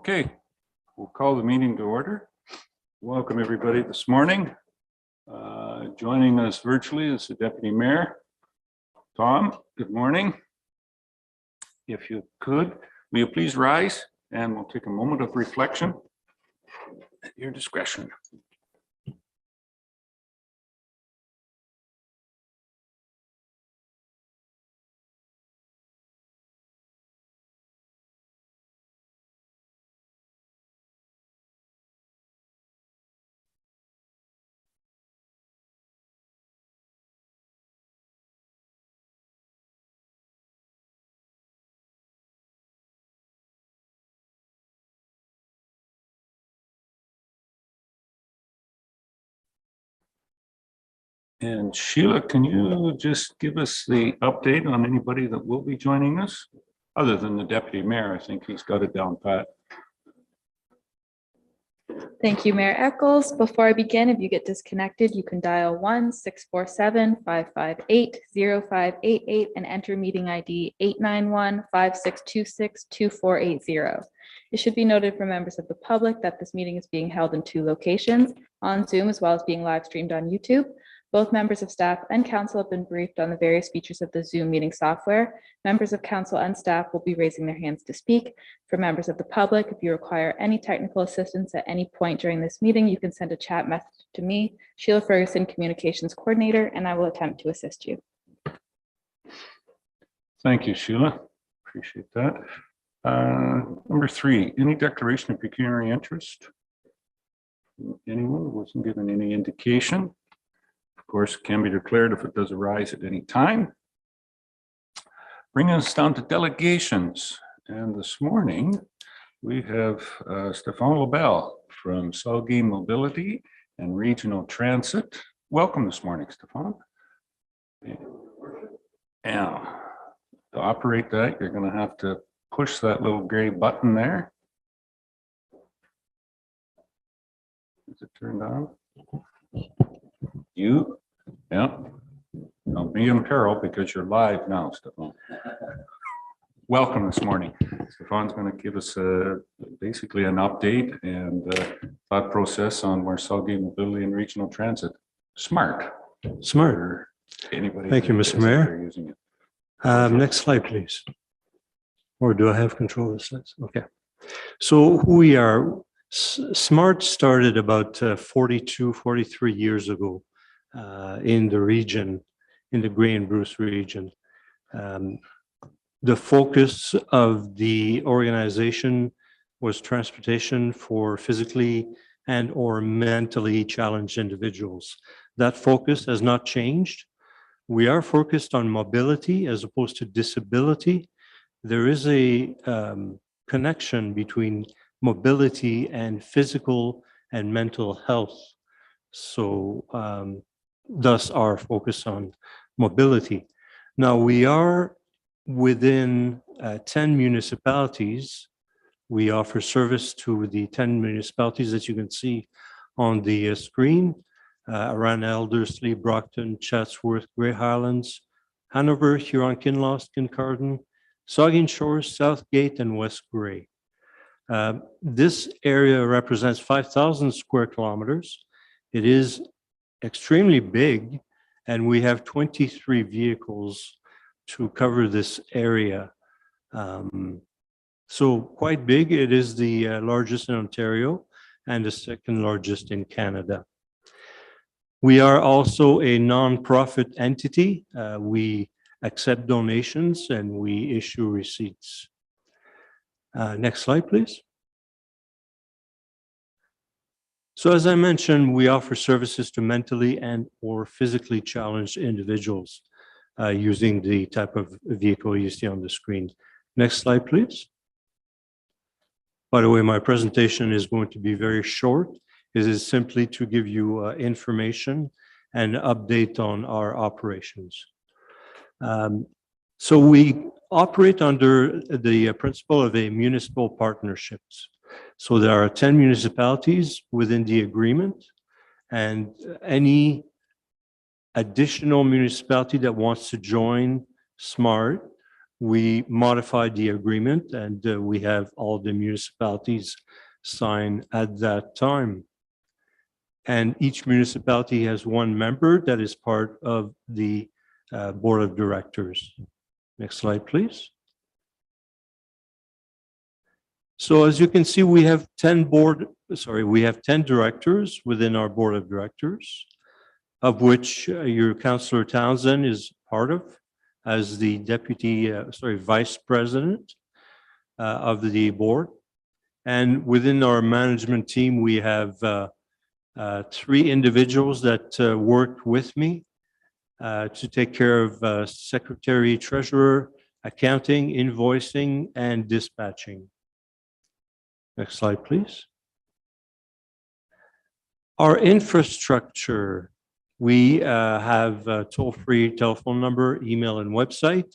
Okay, we'll call the meeting to order. Welcome everybody this morning. Joining us virtually is the Deputy Mayor, Tom. Good morning. If you could, will you please rise and we'll take a moment of reflection at your discretion. And Sheila, can you just give us the update on anybody that will be joining us? Other than the Deputy Mayor, I think he's got it down pat. Thank you, Mayor Eccles. Before I begin, if you get disconnected, you can dial 1-647-558-0588 and enter meeting ID 891-5626-2480. It should be noted for members of the public that this meeting is being held in 2 locations, on Zoom as well as being live streamed on YouTube. Both members of staff and council have been briefed on the various features of the Zoom meeting software. Members of council and staff will be raising their hands to speak. For members of the public, if you require any technical assistance at any point during this meeting, you can send a chat message to me, Sheila Ferguson, Communications Coordinator, and I will attempt to assist you. Thank you, Sheila. Appreciate that. Number 3, any declaration of pecuniary interest? Anyone wasn't given any indication? Of course, it can be declared if it does arise at any time. Bringing us down to delegations. And this morning, we have Stefan Lebel from Saugeen Mobility and Regional Transit. Welcome this morning, Stefan. Now, to operate that, you're going to have to push that little gray button there. Is it turned on? Yeah. Don't be in peril because you're live now, Stefan. Welcome this morning. Stefan's going to give us basically an update and thought process on where Saugeen Mobility and Regional Transit smart. Anybody? Thank you, Mr. Mayor. Using it. Next slide, please. Or do I have control of the slides? Okay. So who we are, SMART started about 43 years ago in the region, in the Grey and Bruce region. The focus of the organization was transportation for physically and or mentally challenged individuals. That focus has not changed. We are focused on mobility as opposed to disability. There is a connection between mobility and physical and mental health. So thus our focus on mobility. Now we are within 10 municipalities. We offer service to the 10 municipalities that you can see on the screen, around Elderslie, Brockton, Chatsworth, Grey Highlands, Hanover, Huron-Kinloss, Kincardine, Saugeen Shores, Southgate, and West Grey. This area represents 5,000 square kilometers. It is extremely big, and we have 23 vehicles to cover this area. So quite big. It is the largest in Ontario and the 2nd largest in Canada. We are also a non-profit entity. We accept donations and we issue receipts. Next slide, please. So as I mentioned, we offer services to mentally and or physically challenged individuals using the type of vehicle you see on the screen. Next slide, please. By the way, my presentation is going to be very short. It is simply to give you information and update on our operations. So we operate under the principle of a municipal partnerships. So there are 10 municipalities within the agreement, and any additional municipality that wants to join SMART we modified the agreement and we have all the municipalities sign at that time. And each municipality has one member that is part of the board of directors. Next slide, please. So as you can see, we have 10 directors within our board of directors, of which your Councillor Townsend is part of as the vice president of the board. And within our management team, we have 3 individuals that worked with me to take care of secretary, treasurer, accounting, invoicing, and dispatching. Next slide, please. Our infrastructure, we have a toll-free telephone number, email, and website.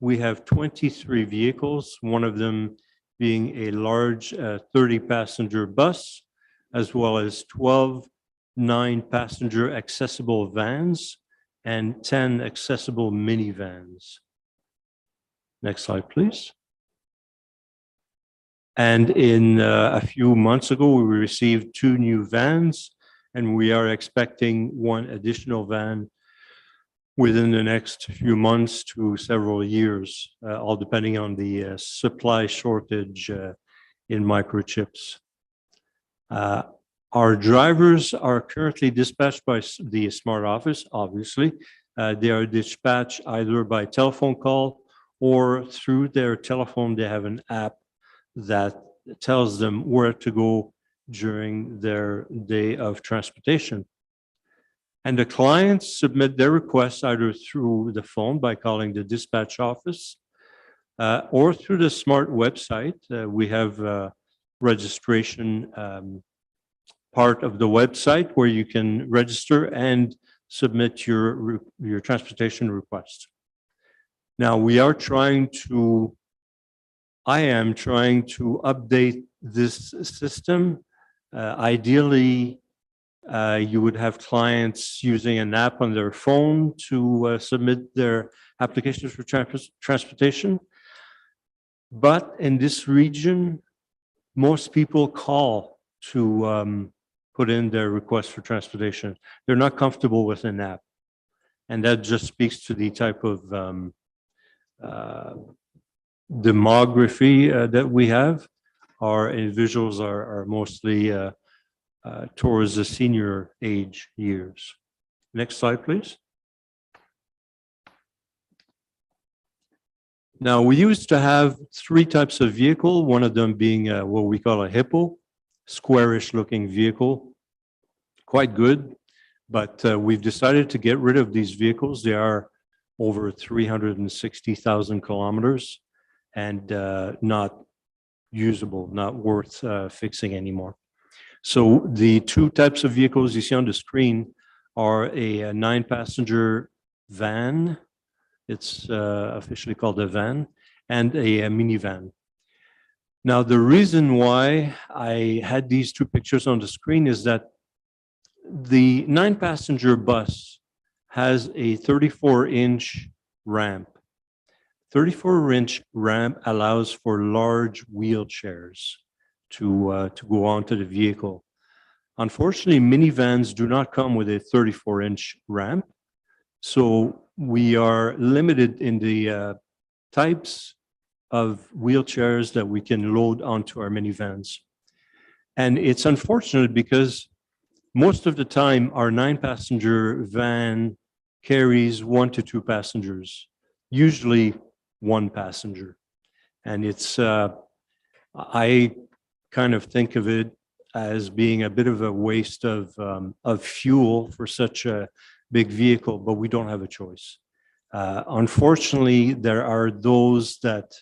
We have 23 vehicles, one of them being a large 30-passenger bus, as well as 12 9-passenger accessible vans and 10 accessible minivans. Next slide, please. And in a few months ago, we received 2 new vans, and we are expecting 1 additional van within the next few months to several years, all depending on the supply shortage in microchips. Our drivers are currently dispatched by the Smart Office, obviously. They are dispatched either by telephone call or through their telephone. They have an app that tells them where to go during their day of transportation. And the clients submit their requests either through the phone by calling the dispatch office or through the Smart website. We have a registration part of the website where you can register and submit your transportation request. Now, I am trying to update this system. Ideally, you would have clients using an app on their phone to submit their applications for transportation. But in this region, most people call to put in their request for transportation. They're not comfortable with an app. And that just speaks to the type of demography that we have. Our individuals are mostly towards the senior age years. Next slide, please. Now, we used to have 3 types of vehicle, one of them being what we call a hippo, squarish looking vehicle, quite good, but we've decided to get rid of these vehicles. They are over 360,000 kilometers and not usable, not worth fixing anymore. So the 2 types of vehicles you see on the screen are a 9-passenger van. It's officially called a van, and a minivan. Now, the reason why I had these 2 pictures on the screen is that the 9-passenger bus has a 34-inch ramp. 34-inch ramp allows for large wheelchairs to go onto the vehicle. Unfortunately, minivans do not come with a 34-inch ramp, so we are limited in the types of wheelchairs that we can load onto our minivans. And it's unfortunate because most of the time our 9-passenger van carries 1 to 2 passengers, usually 1 passenger. And it's, I kind of think of it as being a bit of a waste of fuel for such a big vehicle, but we don't have a choice. Unfortunately, there are those that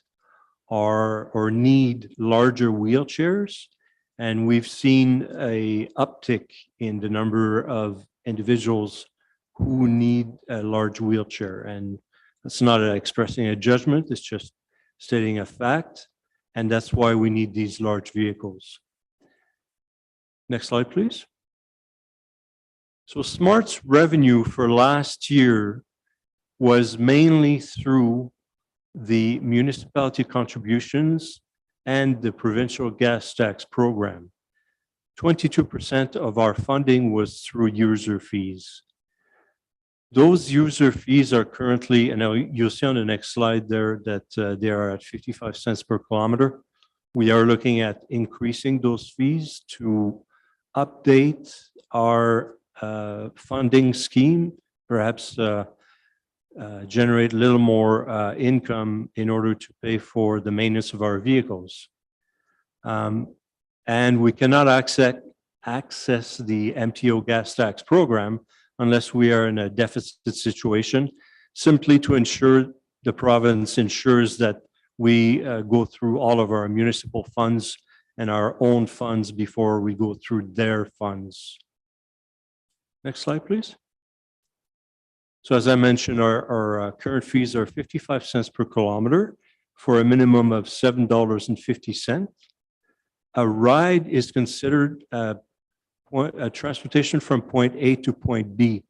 are or need larger wheelchairs, and we've seen a uptick in the number of individuals who need a large wheelchair. And it's not expressing a judgment, it's just stating a fact, and that's why we need these large vehicles. Next slide, please. So Smart's revenue for last year was mainly through the municipality contributions, and the provincial gas tax program. 22% of our funding was through user fees. Those user fees are currently, and now you'll see on the next slide there that they are at 55 cents per kilometer. We are looking at increasing those fees to update our funding scheme, perhaps generate a little more income in order to pay for the maintenance of our vehicles. And we cannot access the MTO gas tax program unless we are in a deficit situation, simply to ensure the province ensures that we go through all of our municipal funds and our own funds before we go through their funds. Next slide, please. So as I mentioned, our current fees are 55 cents per kilometer for a minimum of $7.50. A ride is considered a transportation from point A to point B,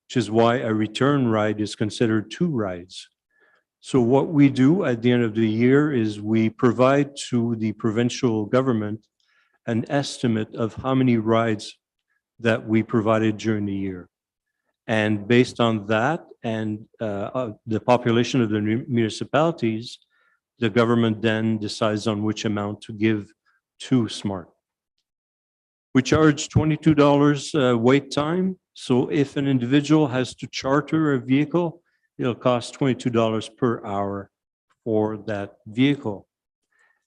which is why a return ride is considered 2 rides. So what we do at the end of the year is we provide to the provincial government an estimate of how many rides that we provided during the year. And based on that and the population of the municipalities, the government then decides on which amount to give to SMART. We charge $22 wait time. So if an individual has to charter a vehicle, it'll cost $22 per hour for that vehicle.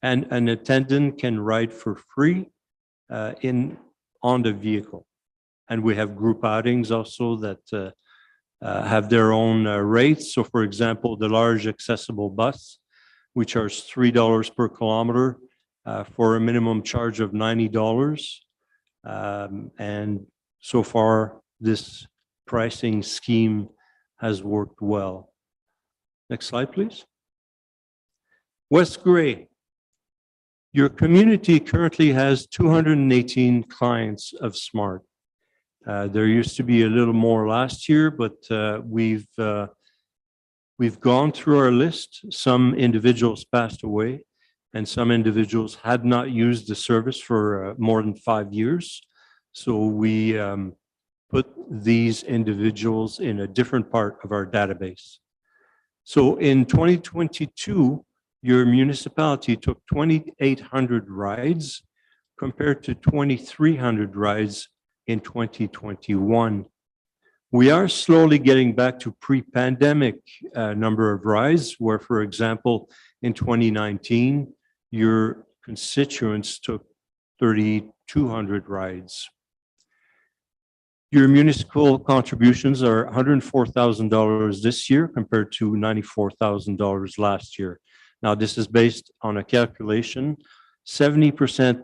And an attendant can ride for free on the vehicle. And we have group outings also that have their own rates. So for example, the large accessible bus, we charge $3 per kilometer for a minimum charge of $90. And so far, this pricing scheme has worked well. Next slide, please. West Grey. Your community currently has 218 clients of SMART. There used to be a little more last year, but we've gone through our list. Some individuals passed away, and some individuals had not used the service for more than 5 years. So we put these individuals in a different part of our database. So in 2022, your municipality took 2,800 rides compared to 2,300 rides in 2021. We are slowly getting back to pre-pandemic number of rides, where, for example, in 2019, your constituents took 3,200 rides. Your municipal contributions are $104,000 this year compared to $94,000 last year. Now, this is based on a calculation, 70%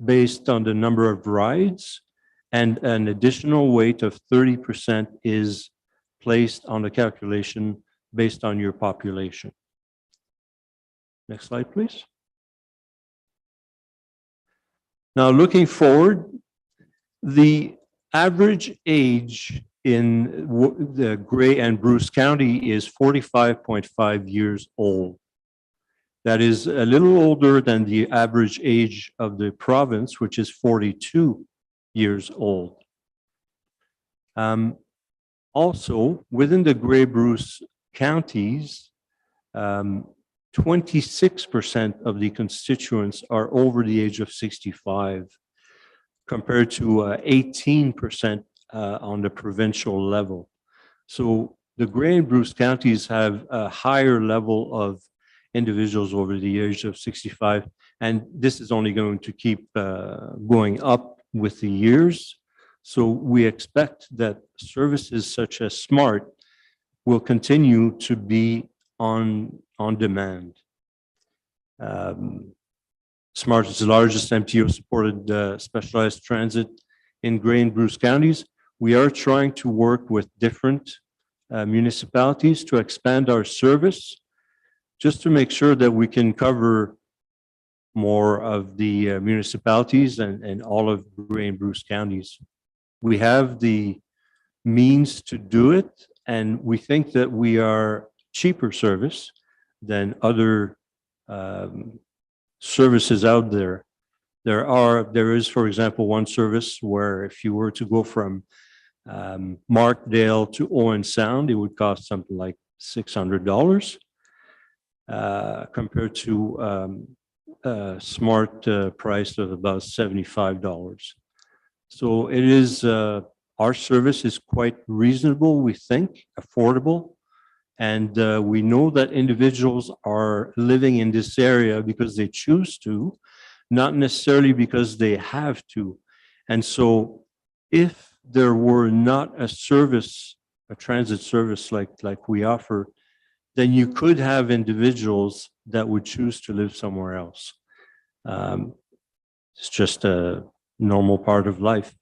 based on the number of rides, and an additional weight of 30% is placed on the calculation based on your population. Next slide, please. Now, looking forward, the average age in the Grey and Bruce County is 45.5 years old. That is a little older than the average age of the province, which is 42 years old. Also, within the Grey-Bruce counties, 26% of the constituents are over the age of 65, compared to 18% on the provincial level. So the Grey and Bruce counties have a higher level of individuals over the age of 65, and this is only going to keep going up with the years. So we expect that services such as SMART will continue to be on demand. SMART is the largest MTO-supported specialized transit in Grey and Bruce counties. We are trying to work with different municipalities to expand our service, just to make sure that we can cover more of the municipalities and all of Grey and Bruce counties. We have the means to do it, and we think that we are cheaper service than other services out there. There is, for example, one service where if you were to go from Markdale to Owen Sound, it would cost something like $600 compared to a smart price of about $75. So it is, our service is quite reasonable, we think, affordable. And we know that individuals are living in this area because they choose to, not necessarily because they have to. And so if there were not a service, a transit service like we offer, then you could have individuals that would choose to live somewhere else. It's just a normal part of life.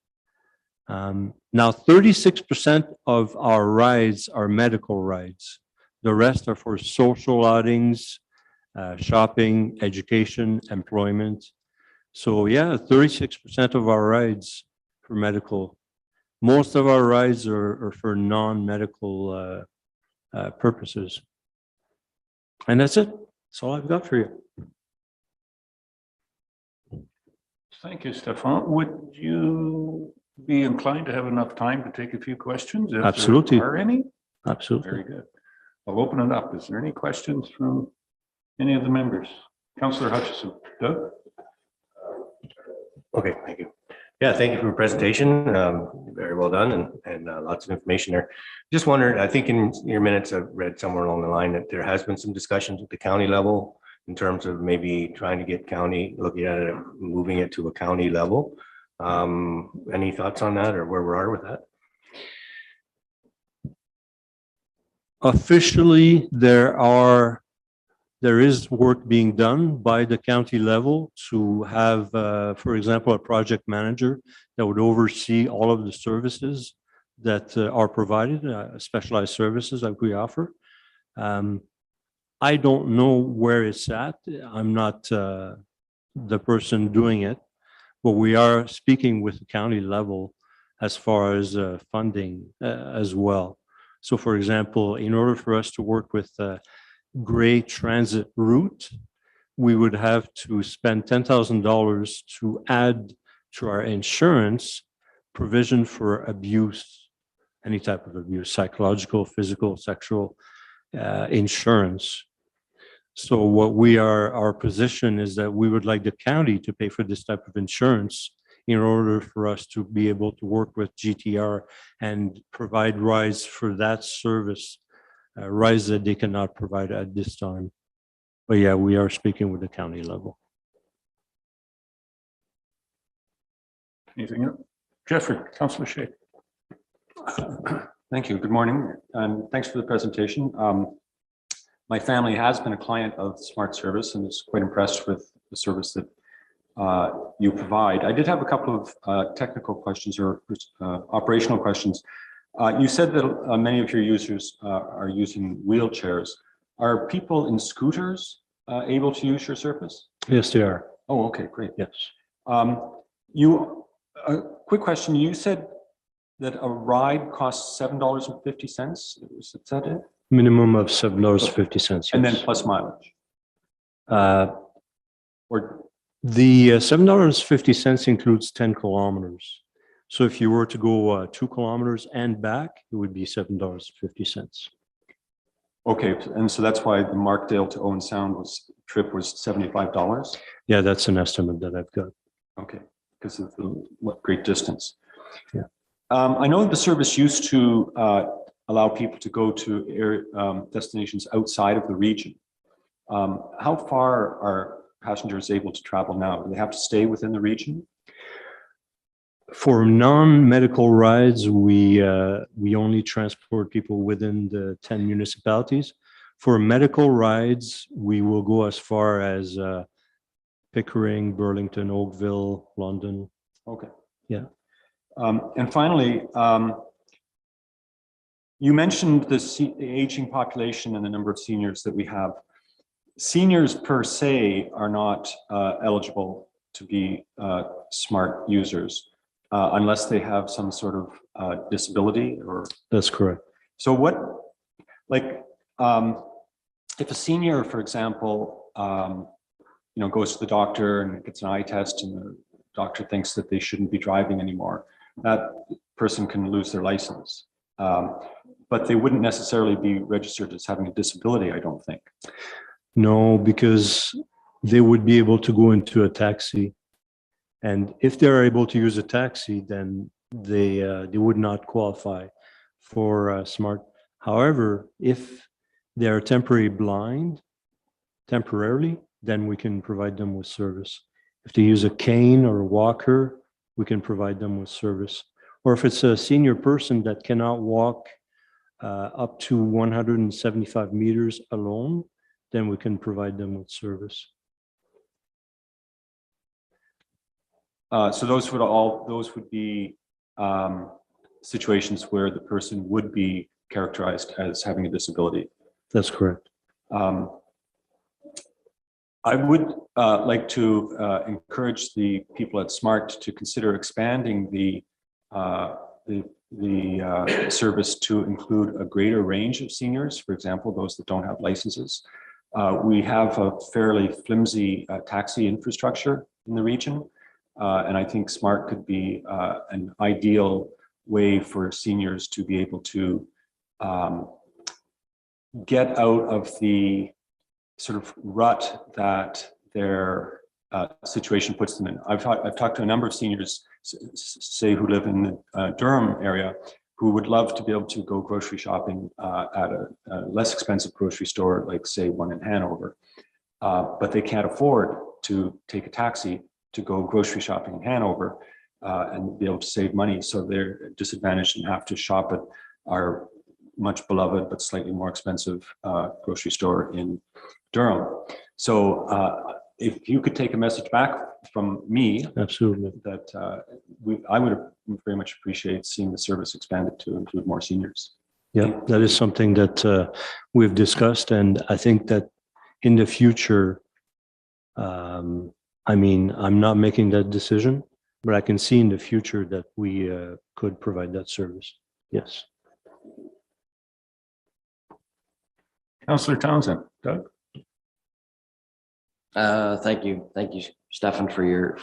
Now, 36% of our rides are medical rides. The rest are for social outings, shopping, education, employment. So yeah, 36% of our rides for medical. Most of our rides are for non-medical purposes. And that's it. That's all I've got for you. Thank you, Stefan. Would you be inclined to have enough time to take a few questions? If Absolutely. there are any? Absolutely. Very good. I'll open it up. Is there any questions from any of the members? Councillor Hutchison. Doug? Okay, thank you. Yeah, thank you for your presentation. Very well done and lots of information there. Just wondered, I think in your minutes, I've read somewhere along the line that there has been some discussions at the county level in terms of maybe trying to get county, looking at it, moving it to a county level. Any thoughts on that or where we are with that? Officially, there is work being done by the county level to have, for example, a project manager that would oversee all of the services that are provided, specialized services that we offer. I don't know where it's at. I'm not the person doing it, but we are speaking with the county level as far as funding as well. So for example, in order for us to work with Grey Transit route, we would have to spend $10,000 to add to our insurance provision for abuse, any type of abuse, psychological, physical, sexual insurance. So what our position is that we would like the county to pay for this type of insurance in order for us to be able to work with GTR and provide rides for that service, rides that they cannot provide at this time. But yeah, we are speaking with the county level. Anything else? Jeffrey, Councillor Shea. Thank you. Good morning, and thanks for the presentation. My family has been a client of Smart Service and is quite impressed with the service that you provide. I did have a couple of technical questions or operational questions. You said that many of your users are using wheelchairs. Are people in scooters able to use your service? Yes, they are. Oh, okay, great. Yes. A quick question. You said that a ride costs $7.50. Is that it? Minimum of $7.50. Yes. And then plus mileage. Or the $7.50 includes 10 kilometers. So if you were to go 2 kilometers and back, it would be $7.50. okay, and so that's why the Markdale to Owen Sound trip was $75. Yeah, that's an estimate that I've got. Okay, because of the great distance. Yeah. I know the service used to allow people to go to destinations outside of the region. How far are passengers able to travel now? Do they have to stay within the region? For non-medical rides, we only transport people within the 10 municipalities. For medical rides, we will go as far as Pickering, Burlington, Oakville, London. Okay. Yeah. And finally, you mentioned the aging population and the number of seniors that we have. Seniors per se are not eligible to be smart users unless they have some sort of disability or. That's correct. So what, like, if a senior, for example, goes to the doctor and gets an eye test and the doctor thinks that they shouldn't be driving anymore, that person can lose their license. But they wouldn't necessarily be registered as having a disability, I don't think. No, because they would be able to go into a taxi. And if they're able to use a taxi, then they would not qualify for SMART. However, if they are temporarily, then we can provide them with service. If they use a cane or a walker, we can provide them with service. Or if it's a senior person that cannot walk up to 175 meters alone, then we can provide them with service. So those would be situations where the person would be characterized as having a disability. That's correct. I would like to encourage the people at SMART to consider expanding the service to include a greater range of seniors, for example, those that don't have licenses. We have a fairly flimsy taxi infrastructure in the region, and I think SMART could be an ideal way for seniors to be able to get out of the sort of rut that their situation puts them in. I've talked to a number of seniors, say, who live in the Durham area, who would love to be able to go grocery shopping at a less expensive grocery store, like say one in Hanover, but they can't afford to take a taxi to go grocery shopping in Hanover and be able to save money. So they're disadvantaged and have to shop at our much beloved but slightly more expensive grocery store in Durham. So if you could take a message back from me, Absolutely. that I would very much appreciate seeing the service expanded to include more seniors. Yeah, that is something that we've discussed, and I think that in the future, I mean, I'm not making that decision, but I can see in the future that we could provide that service. Yes. Councillor Townsend. Doug? Thank you, Stefan, for your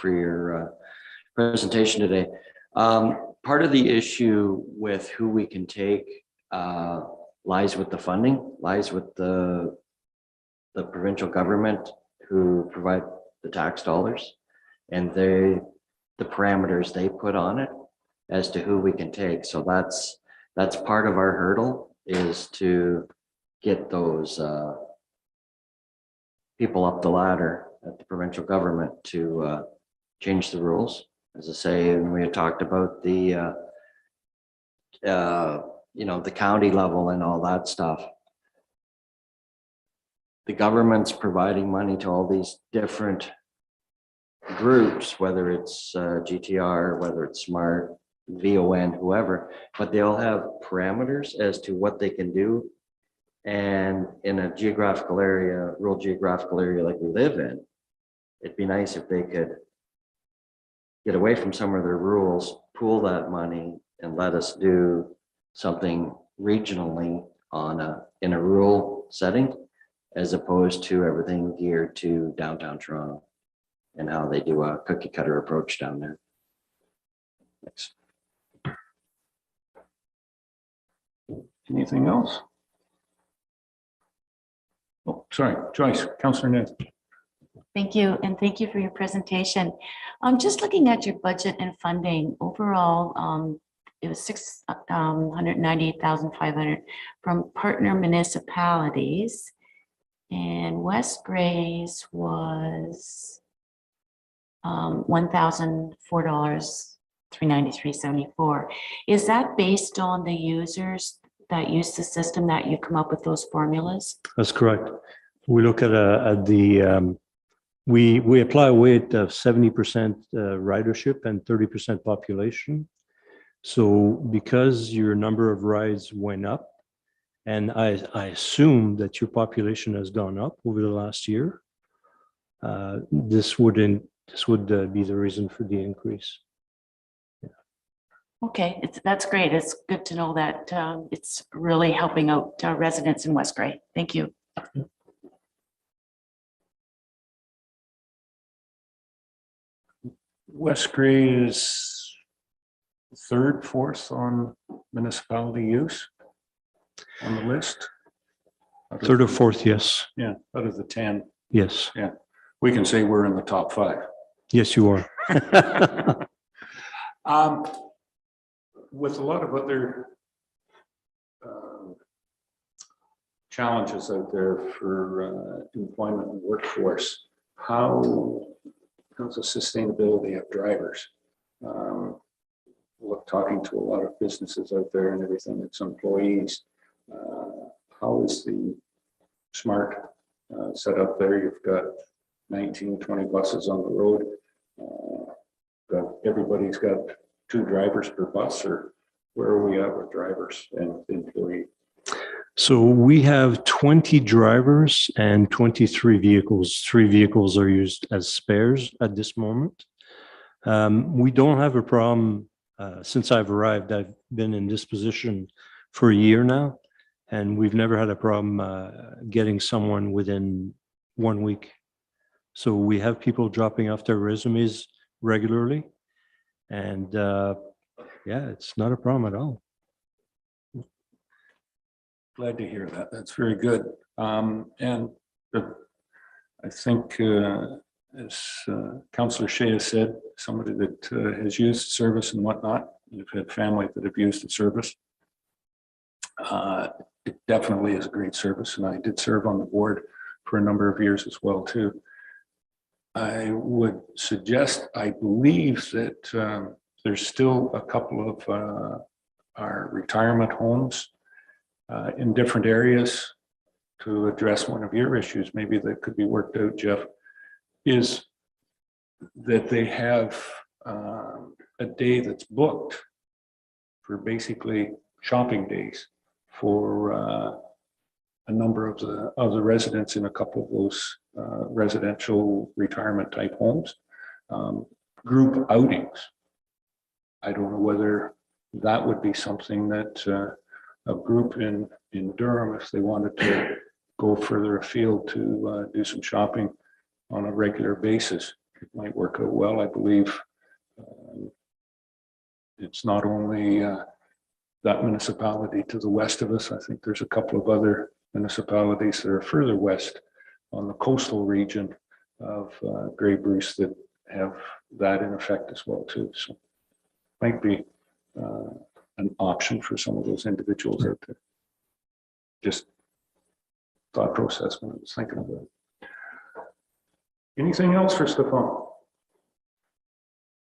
presentation today. Part of the issue with who we can take lies with the funding, lies with the provincial government who provide the tax dollars, and the parameters they put on it as to who we can take. So that's part of our hurdle, is to get those people up the ladder at the provincial government to change the rules. As I say, and we had talked about the the county level and all that stuff. The government's providing money to all these different groups, whether it's GTR, whether it's SMART, VON, whoever, but they all have parameters as to what they can do. And in a geographical area, rural geographical area like we live in, it'd be nice if they could get away from some of their rules, pool that money, and let us do something regionally in a rural setting, as opposed to everything geared to downtown Toronto and how they do a cookie cutter approach down there. Thanks. Anything else? Oh, sorry, Joyce, Councillor Ned. Thank you, and thank you for your presentation. Just looking at your budget and funding overall, it was 698,500 from partner municipalities, and West Gray's was $1,004, $393.74. Is that based on the users that use the system that you come up with those formulas? That's correct. We look at we apply a weight of 70% ridership and 30% population. So because your number of rides went up, and I assume that your population has gone up over the last year, this would be the reason for the increase. Okay, that's great. It's good to know that it's really helping out residents in West Gray. Thank you. West Gray is third, fourth on municipality use on the list. Out of- Third or fourth, yes. Yeah, out of the 10, Yes. we can say we're in the top 5. Yes, you are. With a lot of other challenges out there for employment and workforce, how's the sustainability of drivers? Look, talking to a lot of businesses out there and everything, it's employees. How is the SMART set up there? You've got 19, 20 buses on the road. Everybody's got 2 drivers per bus, or where are we at with drivers and employees? So we have 20 drivers and 23 vehicles. 3 vehicles are used as spares at this moment. We don't have a problem. Since I've arrived, I've been in this position for a year now, and we've never had a problem getting someone within 1 week. So we have people dropping off their resumes regularly, and yeah, it's not a problem at all. Glad to hear that. That's very good. And I think, as Councillor Shea has said, somebody that has used the service and whatnot, you've had family that have used the service. It definitely is a great service, and I did serve on the board for a number of years as well too. I would suggest, I believe that there's still a couple of our retirement homes in different areas. To address one of your issues, maybe that could be worked out, Jeff, is that they have a day that's booked for basically shopping days for a number of the residents in a couple of those residential retirement type homes. Group outings. I don't know whether that would be something that a group in Durham, if they wanted to go further afield to do some shopping on a regular basis, it might work out well. I believe it's not only that municipality to the west of us. I think there's a couple of other municipalities that are further west on the coastal region of Grey Bruce that have that in effect as well too. So might be an option for some of those individuals out there. Just thought process when I was thinking of it. Anything else for Stefan?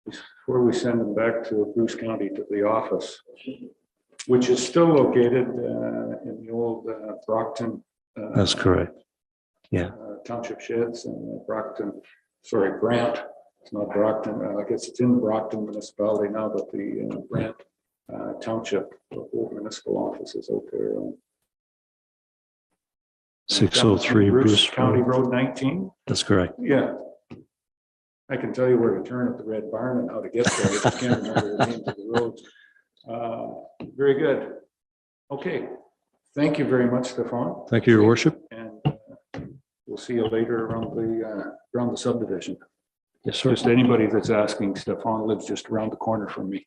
Before we send him back to Bruce County to the office, which is still located in the old Brockton. That's correct. Yeah. Township sheds and Brant. It's not Brockton. I guess it's in Brockton municipality now, but the Brant Township old municipal office is out there. 603 Bruce County Road. Road 19. That's correct. Yeah. I can tell you where to turn at the Red Barn and how to get there. I just can't remember the names of the roads. Very good. Okay. Thank you very much, Stefan. Thank you, Your Worship. And we'll see you later around the subdivision. Yes, sir. Just anybody that's asking, Stefan lives just around the corner from me.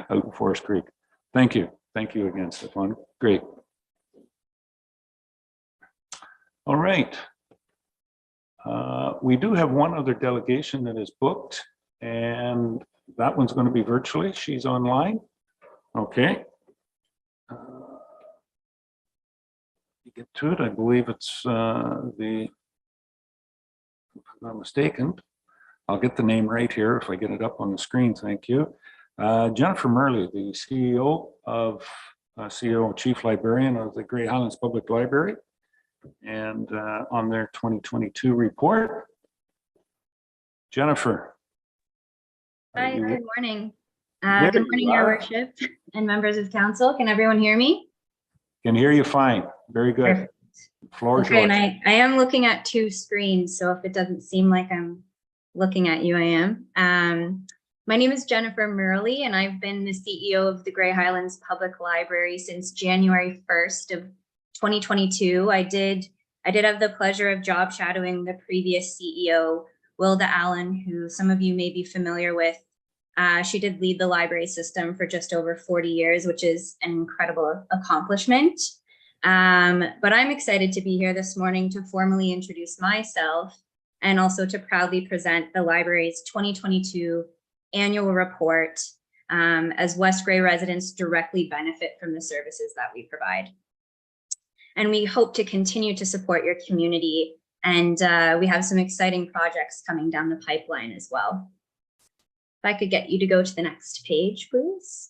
Out in Forest Creek. Thank you. Thank you again, Stefan. Great. All right. We do have one other delegation that is booked, and that one's going to be virtually. She's online. Okay. You get to it. I believe it's if I'm not mistaken. I'll get the name right here if I get it up on the screen. Thank you. Jennifer Murley, the CEO and Chief Librarian of the Grey Highlands Public Library. And on their 2022 report, Jennifer. Hi, good morning. There Good morning, you Your are. Worship and members of council. Can everyone hear me? Can hear you fine. Very good. Perfect. Floor is Okay, and yours. I am looking at 2 screens, so if it doesn't seem like I'm looking at you, I am. My name is Jennifer Murley, and I've been the CEO of the Grey Highlands Public Library since January 1st of 2022. I did have the pleasure of job shadowing the previous CEO Wilda Allen, who some of you may be familiar with. She did lead the library system for just over 40 years, which is an incredible accomplishment. But I'm excited to be here this morning to formally introduce myself and also to proudly present the library's 2022 annual report, as West Grey residents directly benefit from the services that we provide. And we hope to continue to support your community, and we have some exciting projects coming down the pipeline as well. If I could get you to go to the next page, please.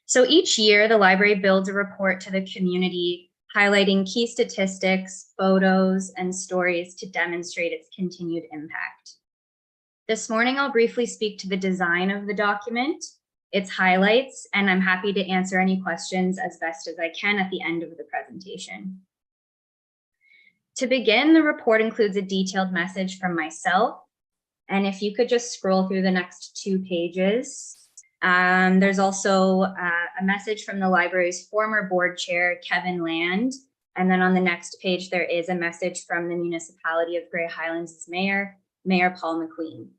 So each year, the library builds a report to the community highlighting key statistics, photos, and stories to demonstrate its continued impact. This morning, I'll briefly speak to the design of the document, its highlights, and I'm happy to answer any questions as best as I can at the end of the presentation. To begin, the report includes a detailed message from myself, and if you could just scroll through the next 2 pages. There's also a message from the library's former board chair, Kevin Land. And then on the next page, there is a message from the municipality of Grey Highlands' mayor, Mayor Paul McQueen.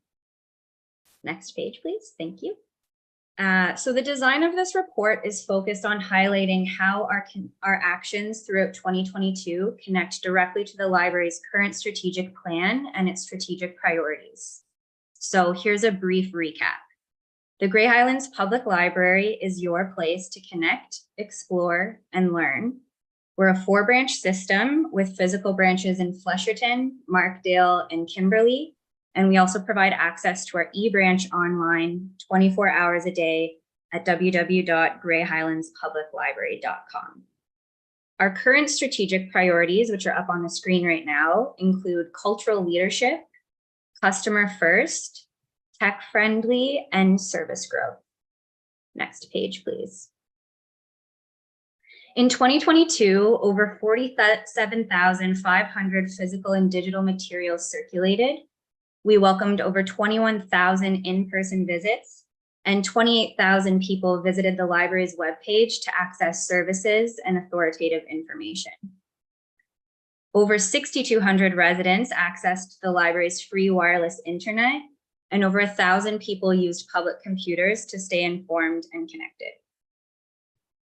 Next page, please. Thank you. So the design of this report is focused on highlighting how our actions throughout 2022 connect directly to the library's current strategic plan and its strategic priorities. So here's a brief recap. The Grey Highlands Public Library is your place to connect, explore, and learn. We're a 4-branch system with physical branches in Flesherton, Markdale, and Kimberley. And we also provide access to our e-branch online 24 hours a day at www.greyhighlandspubliclibrary.com. Our current strategic priorities, which are up on the screen right now, include cultural leadership, customer first, tech-friendly, and service growth. Next page, please. In 2022, over 47,500 physical and digital materials circulated. We welcomed over 21,000 in-person visits, and 28,000 people visited the library's webpage to access services and authoritative information. Over 6,200 residents accessed the library's free wireless internet, and over 1,000 people used public computers to stay informed and connected.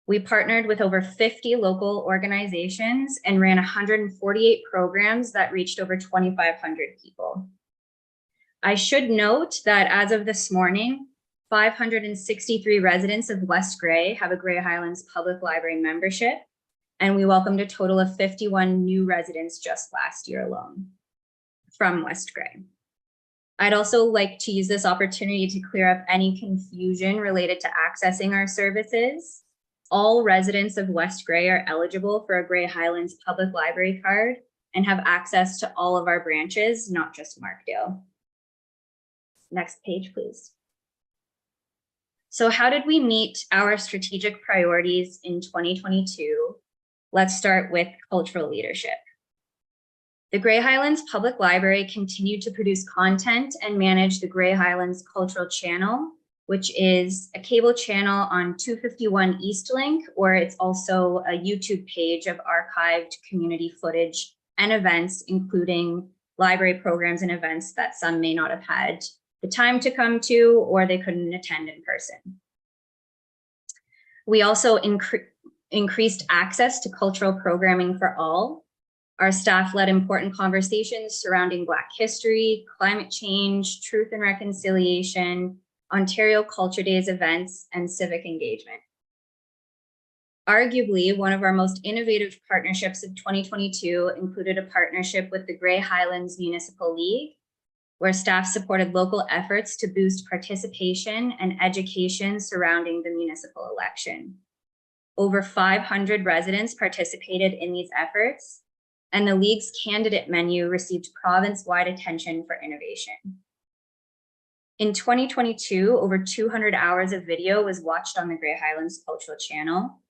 We partnered with over 50 local organizations and ran 148 programs that reached over 2,500 people. I should note that as of this morning, 563 residents of West Grey have a Grey Highlands Public Library membership, and we welcomed a total of 51 new residents just last year alone from West Grey. I'd also like to use this opportunity to clear up any confusion related to accessing our services. All residents of West Grey are eligible for a Grey Highlands Public Library card and have access to all of our branches, not just Markdale. Next page, please. So how did we meet our strategic priorities in 2022? Let's start with cultural leadership. The Grey Highlands Public Library continued to produce content and manage the Grey Highlands Cultural Channel, which is a cable channel on 251 Eastlink, or it's also a YouTube page of archived community footage and events, including library programs and events that some may not have had the time to come to, or they couldn't attend in person. We also increased access to cultural programming for all. Our staff led important conversations surrounding Black history, climate change, truth and reconciliation, Ontario Culture Days events, and civic engagement. Arguably, one of our most innovative partnerships of 2022 included a partnership with the Grey Highlands Municipal League, where staff supported local efforts to boost participation and education surrounding the municipal election. Over 500 residents participated in these efforts, and the League's candidate menu received province-wide attention for innovation. In 2022, over 200 hours of video was watched on the Grey Highlands Cultural Channel.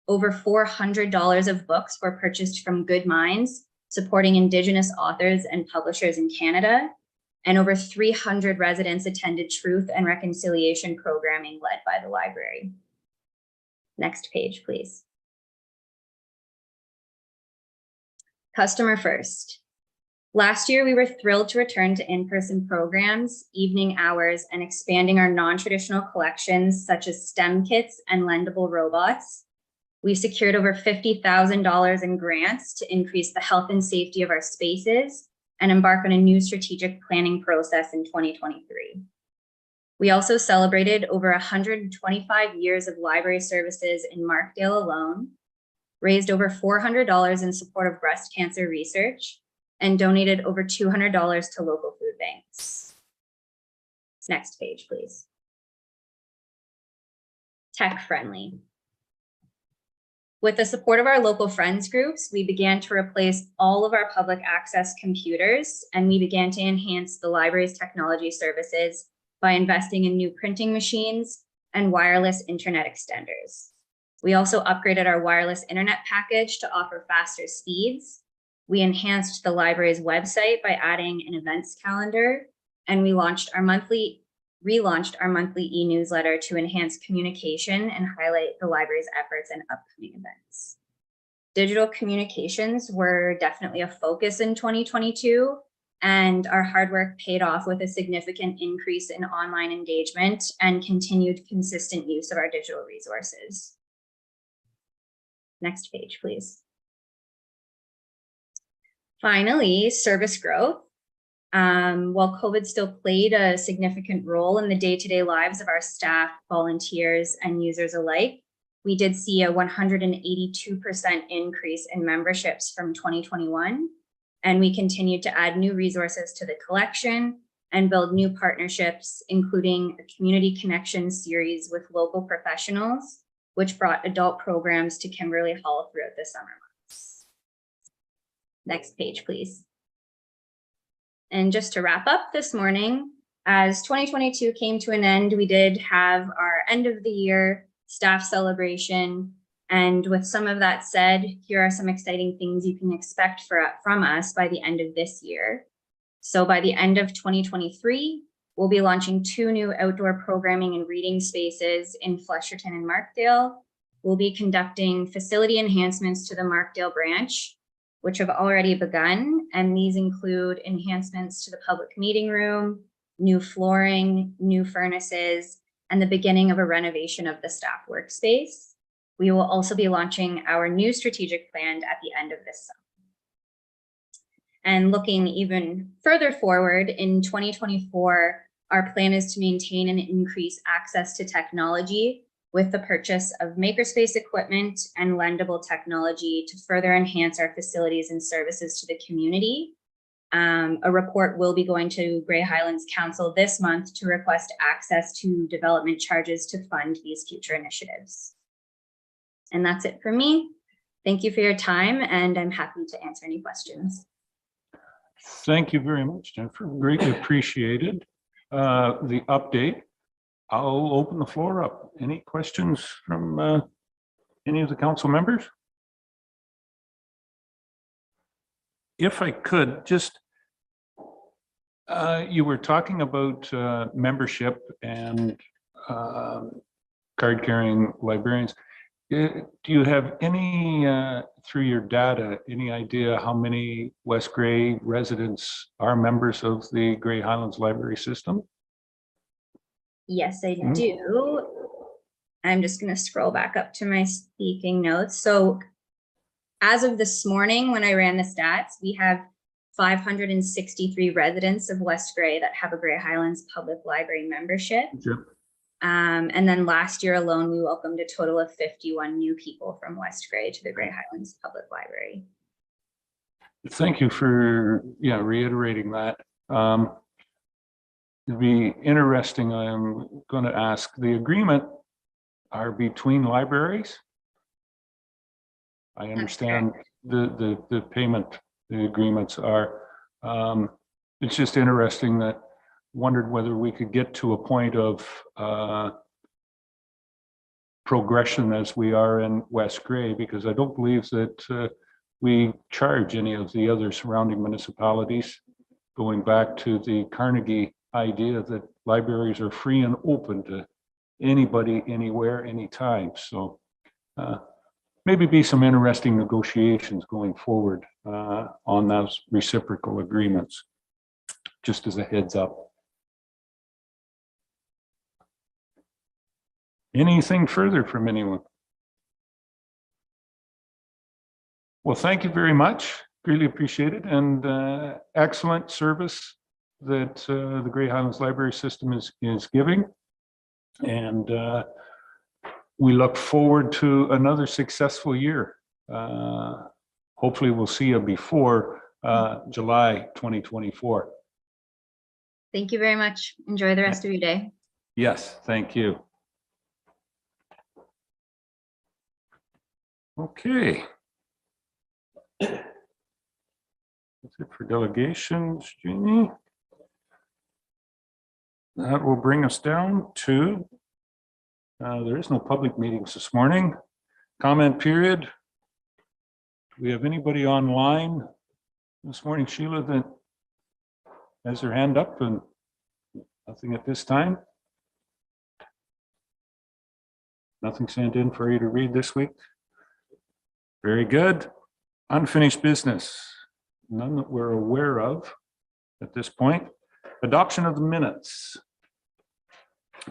Over $400 of books were purchased from Good Minds, supporting Indigenous authors and publishers in Canada, and over 300 residents attended truth and reconciliation programming led by the library. Next page, please. Customer first. Last year, we were thrilled to return to in-person programs, evening hours, and expanding our non-traditional collections such as STEM kits and lendable robots. We secured over $50,000 in grants to increase the health and safety of our spaces and embark on a new strategic planning process in 2023. We also celebrated over 125 years of library services in Markdale alone, raised over $400 in support of breast cancer research, and donated over $200 to local food banks. Next page, please. Tech friendly. With the support of our local friends groups, we began to replace all of our public access computers, and we began to enhance the library's technology services by investing in new printing machines and wireless internet extenders. We also upgraded our wireless internet package to offer faster speeds. We enhanced the library's website by adding an events calendar, and we relaunched our monthly e-newsletter to enhance communication and highlight the library's efforts and upcoming events. Digital communications were definitely a focus in 2022, and our hard work paid off with a significant increase in online engagement and continued consistent use of our digital resources. Next page, please. Finally, service growth. While COVID still played a significant role in the day-to-day lives of our staff, volunteers, and users alike, we did see a 182% increase in memberships from 2021, and we continued to add new resources to the collection and build new partnerships, including a community connection series with local professionals, which brought adult programs to Kimberly Hall throughout the summer months. Next page, please. And just to wrap up this morning, as 2022 came to an end, we did have our end of the year staff celebration. And with some of that said, here are some exciting things you can expect from us by the end of this year. So by the end of 2023, we'll be launching 2 new outdoor programming and reading spaces in Flesherton and Markdale. We'll be conducting facility enhancements to the Markdale branch, which have already begun, and these include enhancements to the public meeting room, new flooring, new furnaces, and the beginning of a renovation of the staff workspace. We will also be launching our new strategic plan at the end of this summer. And looking even further forward, in 2024, our plan is to maintain and increase access to technology with the purchase of makerspace equipment and lendable technology to further enhance our facilities and services to the community. A report will be going to Grey Highlands Council this month to request access to development charges to fund these future initiatives. And that's it for me. Thank you for your time, and I'm happy to answer any questions. Thank you very much, Jennifer. Greatly appreciated the update. I'll open the floor up. Any questions from any of the council members? If I could, just, you were talking about membership and card-carrying librarians. Do you have any, through your data, any idea how many West Grey residents are members of the Grey Highlands Library System? Yes, I do. I'm just going to scroll back up to my speaking notes. So as of this morning, when I ran the stats, we have 563 residents of West Grey that have a Grey Highlands Public Library membership. Yep. And then last year alone, we welcomed a total of 51 new people from West Grey to the Grey Highlands Public Library. Thank you for reiterating that. It'd be interesting. I'm going to ask, the agreement are between libraries. I understand the payment, the agreements are. It's just interesting that wondered whether we could get to a point of progression as we are in West Grey, because I don't believe that we charge any of the other surrounding municipalities, going back to the Carnegie idea that libraries are free and open to anybody, anywhere, anytime. So maybe be some interesting negotiations going forward on those reciprocal agreements, just as a heads up. Anything further from anyone? Well, thank you very much. Really appreciate it, and excellent service that the Grey Highlands Library System is giving. And we look forward to another successful year. Hopefully we'll see you before July 2024. Thank you very much. Enjoy the rest of your day. Yes, thank you. Okay. That's it for delegations, Jeannie. That will bring us down to, there is no public meetings this morning. Comment period. Do we have anybody online this morning, Sheila, that has their hand up? And nothing at this time? Nothing sent in for you to read this week? Very good. Unfinished business. None that we're aware of at this point. Adoption of the minutes.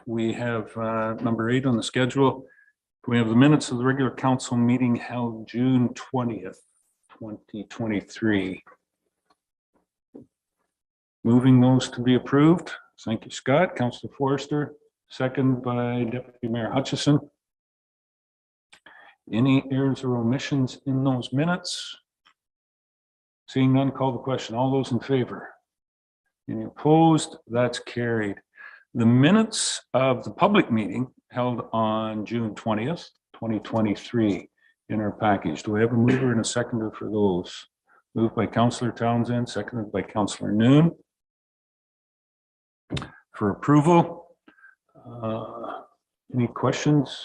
We have number 8 on the schedule. We have the minutes of the regular council meeting held June 20th, 2023. Moving those to be approved. Thank you, Scott. Councillor Forrester, second by Deputy Mayor Hutchison. Any errors or omissions in those minutes? Seeing none, call the question. All those in favor? Any opposed? That's carried. The minutes of the public meeting held on June 20th, 2023 in our package. Do we have a mover and a seconder for those? Moved by Councillor Townsend, seconded by Councillor Noon. For approval. Any questions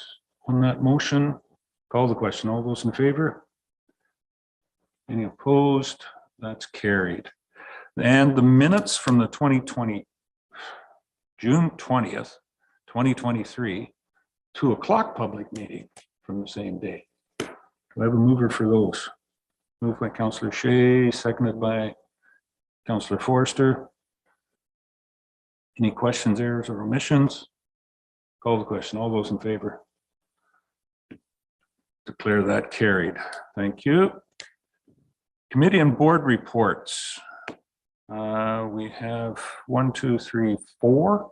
on that motion? Call the question. All those in favor? Any opposed? That's carried. And the minutes from the June 20th, 2023, 2 o'clock public meeting from the same day. Do I have a mover for those? Moved by Councillor Shea, seconded by Councillor Forrester. Any questions, errors, or omissions? Call the question. All those in favor? Declare that carried. Thank you. Committee and board reports. We have 1, 2, 3, 4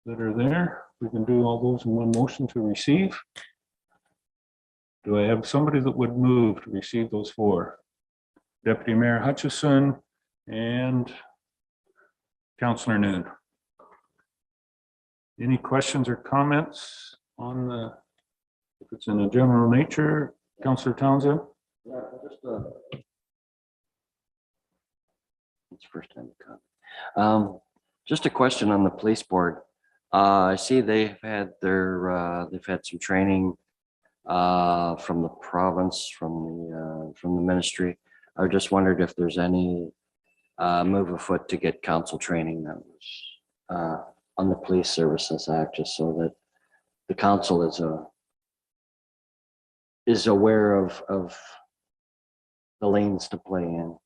that are there. We can do all those in one motion to receive. Do I have somebody that would move to receive those 4? Deputy Mayor Hutchison and Councillor Noon. Any questions or comments on the, if it's in a general nature? Councillor Townsend? Yeah, it's first time to come. Just a question on the police board. I see they've had some training from the province, from the ministry. I just wondered if there's any move afoot to get council training that was on the Police Services Act, just so that the council is aware of the lanes to play in.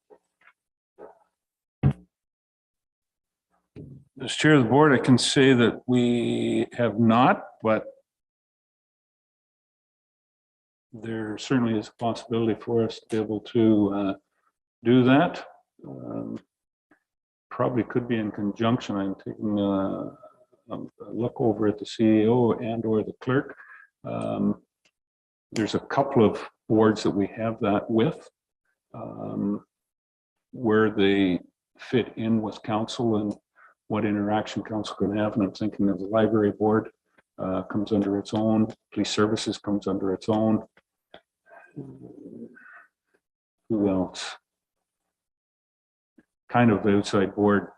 As chair of the board, I can say that we have not, but there certainly is a possibility for us to be able to do that. Probably could be in conjunction. I'm taking a look over at the CEO and or the clerk. There's a couple of boards that we have that with, where they fit in with council and what interaction council can have. And I'm thinking of the library board comes under its own, police services comes under its own. Who else? Kind of the outside board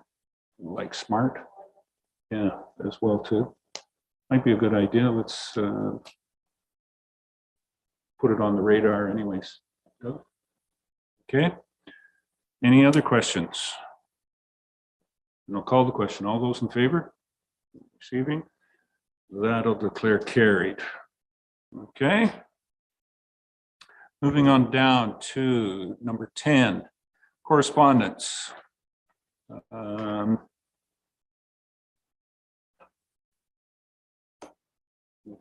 like SMART, yeah, as well too. Might be a good idea. Let's put it on the radar anyways. Okay. Any other questions? And I'll call the question. All those in favor? Receiving? That'll declare carried. Okay. Moving on down to number 10, correspondence. We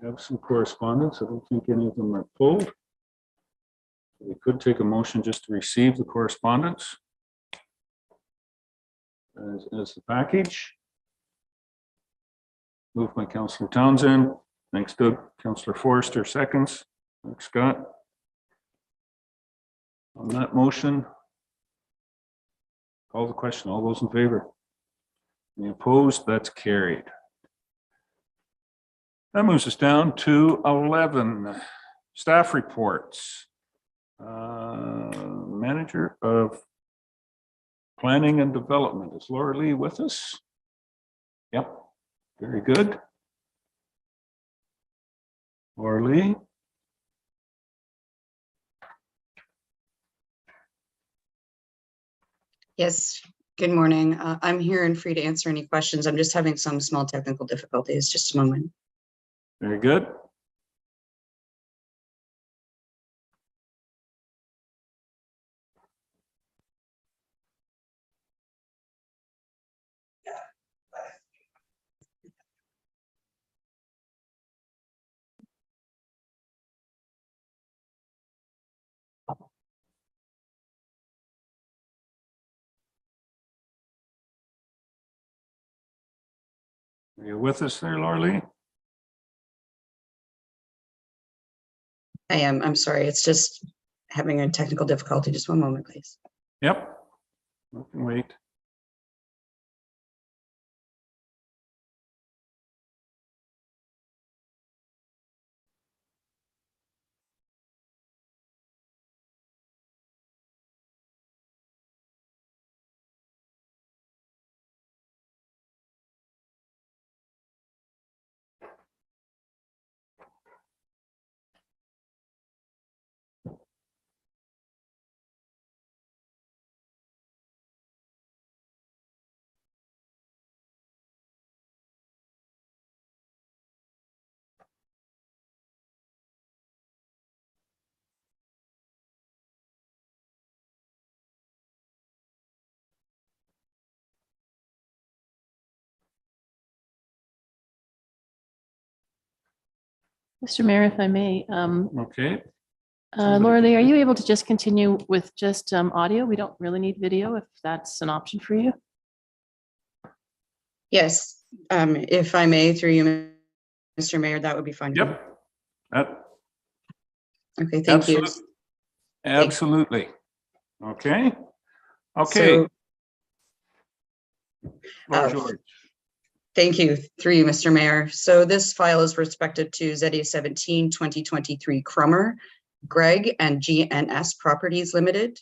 have some correspondence. I don't think any of them are pulled. We could take a motion just to receive the correspondence as the package. Moved by Councillor Townsend. Thanks, Doug. Councillor Forster seconds. Thanks, Scott. On that motion, call the question. All those in favor? Any opposed? That's carried. That moves us down to 11, staff reports. Manager of Planning and Development. Is Laura Lee with us? Yep, very good. Laura Lee. Yes, good morning. I'm here and free to answer any questions. I'm just having some small technical difficulties. Just a moment. Very good. Are you with us there, Laura Lee? I am. I'm sorry. It's just having a technical difficulty. Just one moment, please. Yep. I can wait. Mr. Mayor, if I may, Okay. Laura Lee, are you able to just continue with just audio? We don't really need video if that's an option for you. Yes, if I may, through you, Mr. Mayor, that would be fine. Yep. Okay, thank you. Absolutely. Okay. Okay. So, George. thank you, through you, Mr. Mayor. So this file is respected to ZA 17 2023 Crummer, Greg, and GNS Properties Limited.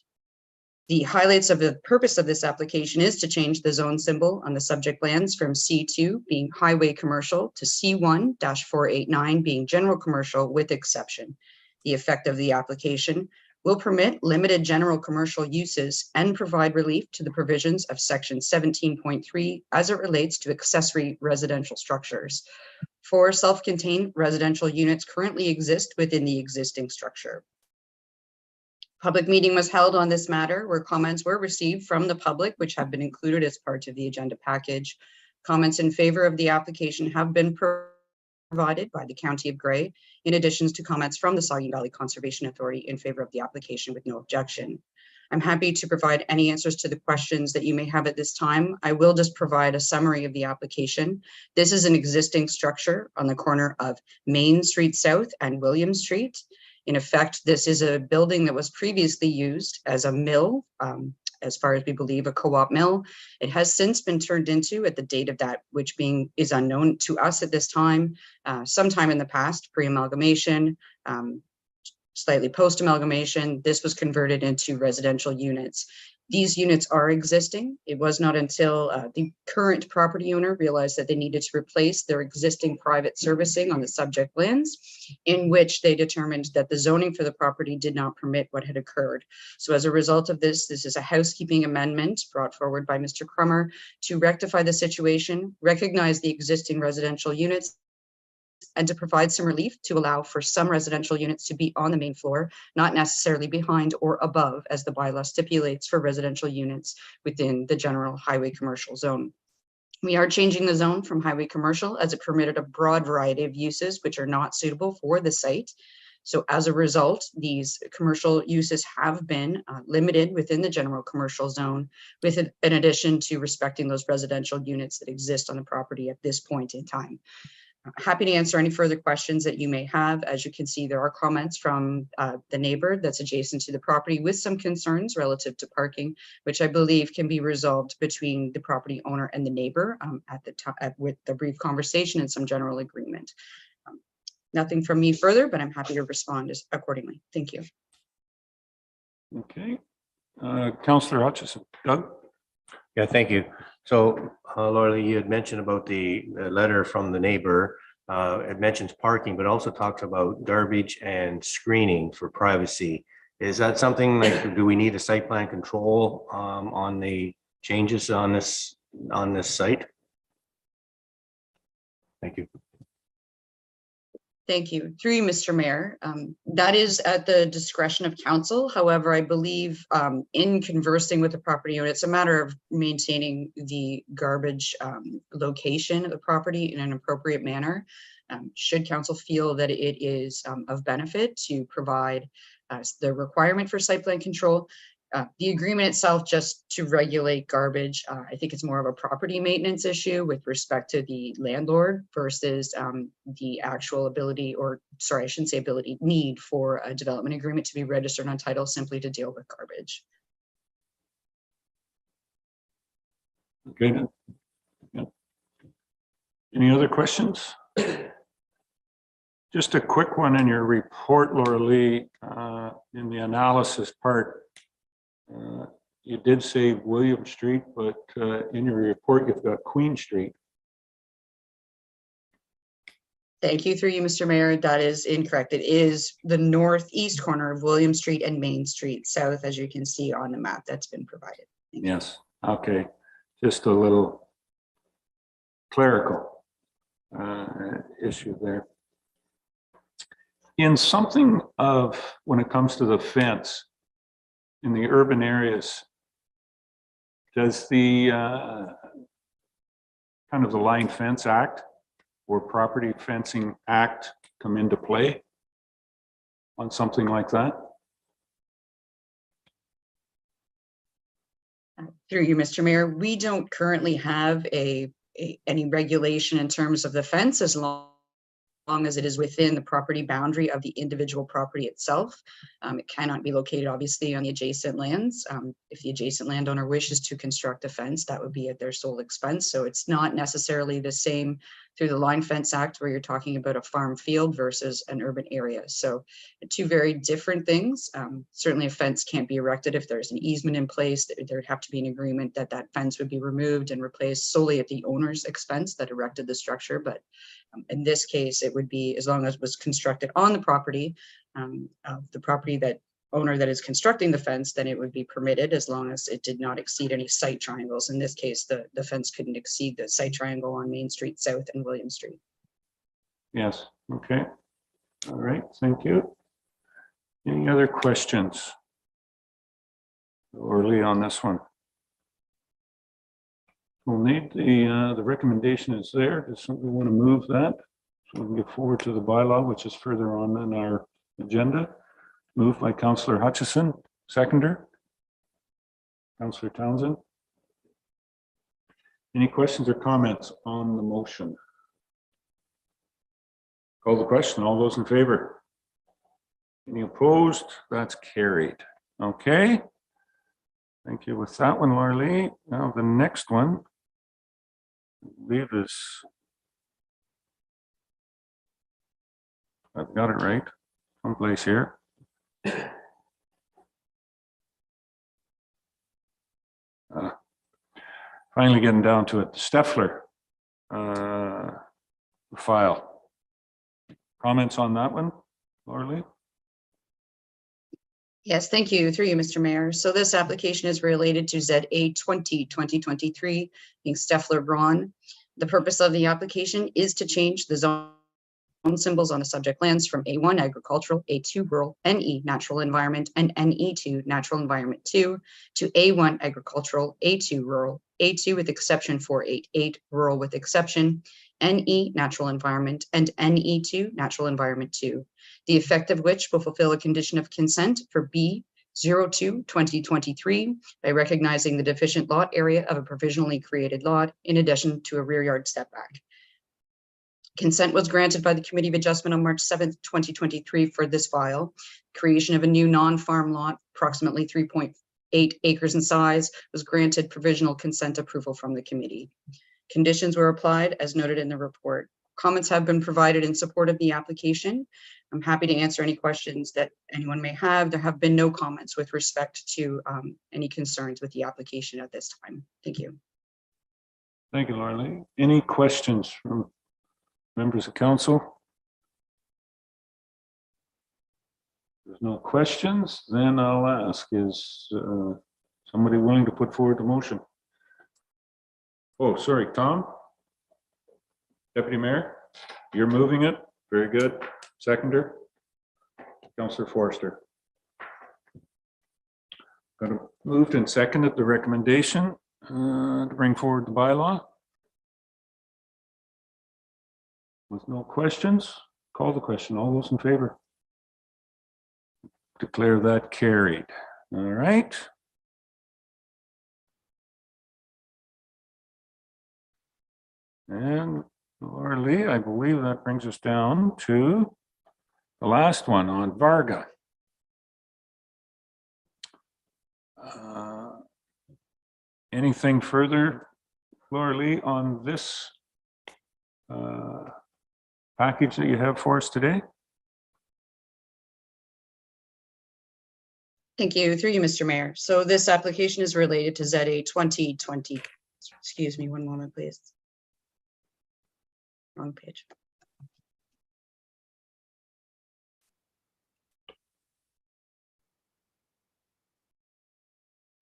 The highlights of the purpose of this application is to change the zone symbol on the subject lands from C2 being highway commercial to C1-489 being general commercial with exception. The effect of the application will permit limited general commercial uses and provide relief to the provisions of section 17.3 as it relates to accessory residential structures. 4 self-contained residential units currently exist within the existing structure. Public meeting was held on this matter where comments were received from the public, which have been included as part of the agenda package. Comments in favor of the application have been provided by the County of Grey, in addition to comments from the Saugeen Valley Conservation Authority in favor of the application with no objection. I'm happy to provide any answers to the questions that you may have at this time. I will just provide a summary of the application. This is an existing structure on the corner of Main Street South and William Street. In effect, this is a building that was previously used as a mill, as far as we believe, a co-op mill. It has since been turned into, at the date of that, which is unknown to us at this time, sometime in the past, pre-amalgamation, slightly post-amalgamation, this was converted into residential units. These units are existing. It was not until the current property owner realized that they needed to replace their existing private servicing on the subject lands, in which they determined that the zoning for the property did not permit what had occurred. So as a result of this is a housekeeping amendment brought forward by Mr. Crummer to rectify the situation, recognize the existing residential units, and to provide some relief to allow for some residential units to be on the main floor, not necessarily behind or above, as the bylaw stipulates for residential units within the general highway commercial zone. We are changing the zone from highway commercial as it permitted a broad variety of uses which are not suitable for the site. So as a result, these commercial uses have been limited within the general commercial zone, in addition to respecting those residential units that exist on the property at this point in time. Happy to answer any further questions that you may have. As you can see, there are comments from the neighbor that's adjacent to the property with some concerns relative to parking, which I believe can be resolved between the property owner and the neighbor with the brief conversation and some general agreement. Nothing from me further, but I'm happy to respond accordingly. Thank you. Okay. Councillor Hutchison. Doug? Yeah, thank you. So Laura Lee, you had mentioned about the letter from the neighbor. It mentions parking, but also talks about garbage and screening for privacy. Is that something like, do we need a site plan control on the changes on this site? Thank you. Thank you. Through you, Mr. Mayor. That is at the discretion of council. However, I believe in conversing with the property owner, it's a matter of maintaining the garbage location of the property in an appropriate manner. Should council feel that it is of benefit to provide the requirement for site plan control, the agreement itself just to regulate garbage, I think it's more of a property maintenance issue with respect to the landlord versus the actual ability, or sorry, I shouldn't say ability, need for a development agreement to be registered on title simply to deal with garbage. Okay. Yeah. Any other questions? Just a quick one in your report, Laura Lee, in the analysis part. You did say William Street, but in your report, you've got Queen Street. Thank you. Through you, Mr. Mayor. That is incorrect. It is the northeast corner of William Street and Main Street South, as you can see on the map that's been provided. Yes. Okay. Just a little clerical issue there. In something of, when it comes to the fence, in the urban areas, does the kind of the Line Fence Act or Property Fencing Act come into play on something like that? Through you, Mr. Mayor, we don't currently have any regulation in terms of the fence as long as it is within the property boundary of the individual property itself. It cannot be located obviously on the adjacent lands. If the adjacent landowner wishes to construct a fence, that would be at their sole expense. So it's not necessarily the same through the Line Fence Act where you're talking about a farm field versus an urban area. So two very different things. Certainly a fence can't be erected if there's an easement in place. There'd have to be an agreement that that fence would be removed and replaced solely at the owner's expense that erected the structure. But in this case, it would be as long as it was constructed on the property of the property that owner that is constructing the fence, then it would be permitted as long as it did not exceed any site triangles. In this case, the fence couldn't exceed the site triangle on Main Street South and William Street. Yes. Okay. All right. Thank you. Any other questions? Or Lee on this one? We'll need the recommendation is there. Does somebody want to move that? So we can get forward to the bylaw, which is further on in our agenda. Moved by Councillor Hutchison, seconder. Councillor Townsend. Any questions or comments on the motion? Call the question. All those in favor? Any opposed? That's carried. Okay. Thank you with that one, Laura Lee. Now the next one, I believe is, I've got it right, someplace here. Finally getting down to it, the Steffler file. Comments on that one, Laura Lee? Yes, thank you. Through you, Mr. Mayor. So this application is related to ZA 20-2023, being Steffler Braun. The purpose of the application is to change the zone symbols on the subject lands from A1 agricultural, A2 rural, NE natural environment, and NE2 natural environment 2 to A1 agricultural, A2 rural, A2 with exception 488 rural with exception, NE natural environment, and NE2 natural environment 2, the effect of which will fulfill a condition of consent for B02-2023 by recognizing the deficient lot area of a provisionally created lot in addition to a rear yard setback. Consent was granted by the Committee of Adjustment on March 7th, 2023 for this file. Creation of a new non-farm lot, approximately 3.8 acres in size, was granted provisional consent approval from the committee. Conditions were applied as noted in the report. Comments have been provided in support of the application. I'm happy to answer any questions that anyone may have. There have been no comments with respect to any concerns with the application at this time. Thank you. Thank you, Laura Lee. Any questions from members of council? There's no questions, then I'll ask, is somebody willing to put forward the motion? Oh, sorry, Tom? Deputy Mayor, you're moving it. Very good. Seconder? Councillor Forster. Got it moved and seconded the recommendation to bring forward the bylaw. With no questions, call the question. All those in favor? Declare that carried. All right. And Laura Lee, I believe that brings us down to the last one on Varga. Anything further, Laura Lee, on this package that you have for us today? Thank you. Through you, Mr. Mayor. So this application is related to ZA 2020. Excuse me, one moment, please. Wrong page.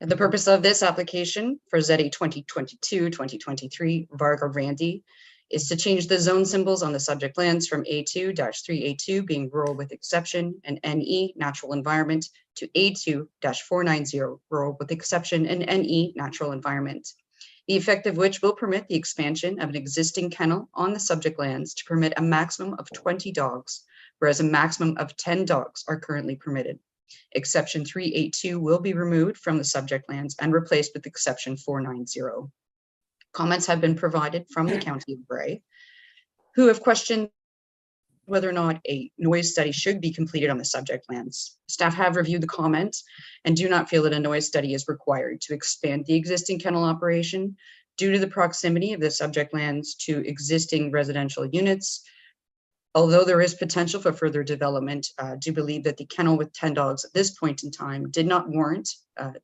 And the purpose of this application for ZA 2022-2023 Varga Randy is to change the zone symbols on the subject lands from A2-3A2 being rural with exception and NE natural environment to A2-490 rural with exception and NE natural environment. The effect of which will permit the expansion of an existing kennel on the subject lands to permit a maximum of 20 dogs, whereas a maximum of 10 dogs are currently permitted. Exception 382 will be removed from the subject lands and replaced with exception 490. Comments have been provided from the County of Bray, who have questioned whether or not a noise study should be completed on the subject lands. Staff have reviewed the comments and do not feel that a noise study is required to expand the existing kennel operation due to the proximity of the subject lands to existing residential units. Although there is potential for further development, do believe that the kennel with 10 dogs at this point in time did not warrant a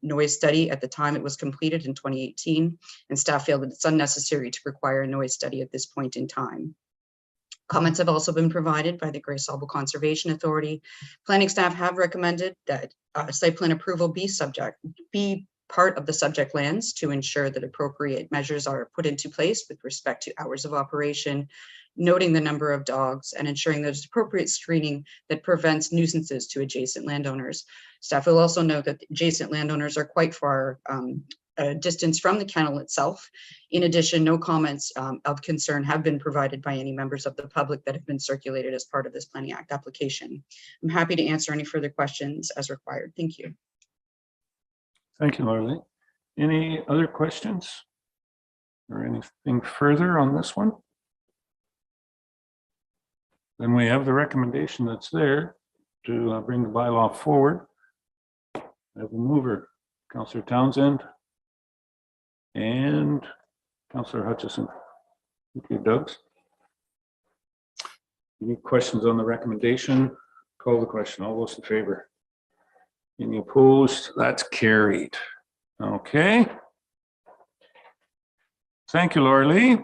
noise study at the time it was completed in 2018, and staff feel that it's unnecessary to require a noise study at this point in time. Comments have also been provided by the Grey Sauble Conservation Authority. Planning staff have recommended that site plan approval be part of the subject lands to ensure that appropriate measures are put into place with respect to hours of operation, noting the number of dogs and ensuring there's appropriate screening that prevents nuisances to adjacent landowners. Staff will also note that adjacent landowners are quite far a distance from the kennel itself. In addition, no comments of concern have been provided by any members of the public that have been circulated as part of this Planning Act application. I'm happy to answer any further questions as required. Thank you. Thank you, Laura Lee. Any other questions or anything further on this one? Then we have the recommendation that's there to bring the bylaw forward. I have a mover, Councillor Townsend and Councillor Hutchison. Thank you, Doug. Any questions on the recommendation? Call the question. All those in favor? Any opposed? That's carried. Okay. Thank you, Laura Lee.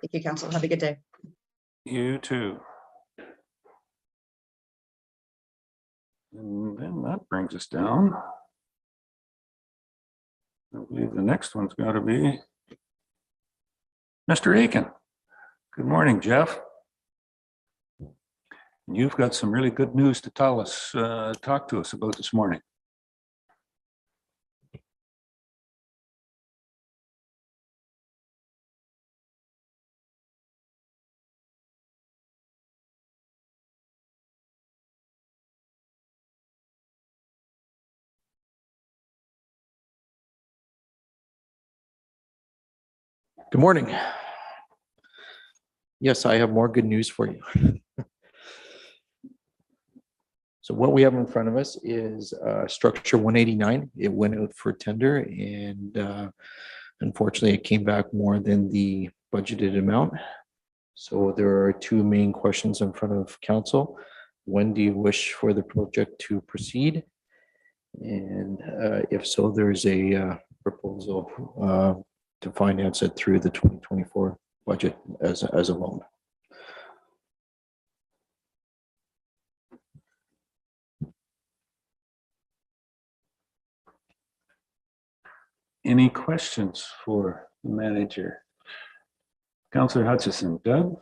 Thank you, Council. Have a good day. You too. And then that brings us down. I believe the next one's got to be Mr. Aiken. Good morning, Jeff. You've got some really good news to tell us, talk to us about this morning. Good morning. Yes, I have more good news for you. So what we have in front of us is structure 189. It went out for tender and unfortunately it came back more than the budgeted amount. So there are two main questions in front of council. When do you wish for the project to proceed? And if so, there's a proposal to finance it through the 2024 budget as a loan. Any questions for the manager? Councillor Hutchison, Doug?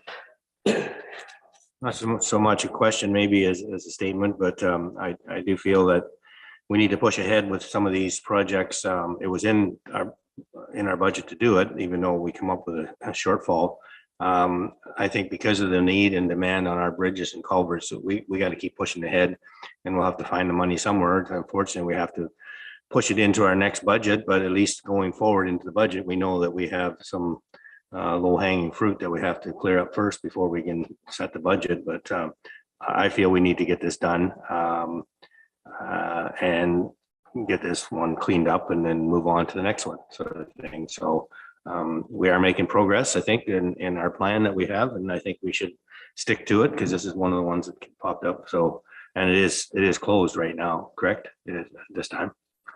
Not so much a question, maybe as a statement, but I do feel that we need to push ahead with some of these projects. It was in our budget to do it, even though we come up with a shortfall. I think because of the need and demand on our bridges and culverts, we got to keep pushing ahead, and we'll have to find the money somewhere. Unfortunately, we have to push it into our next budget, but at least going forward into the budget, we know that we have some low hanging fruit that we have to clear up first before we can set the budget. But I feel we need to get this done and get this one cleaned up and then move on to the next one, sort of thing. So we are making progress, I think, in our plan that we have, and I think we should stick to it because this is one of the ones that popped up. So, and it is closed right now, correct? It is at this time,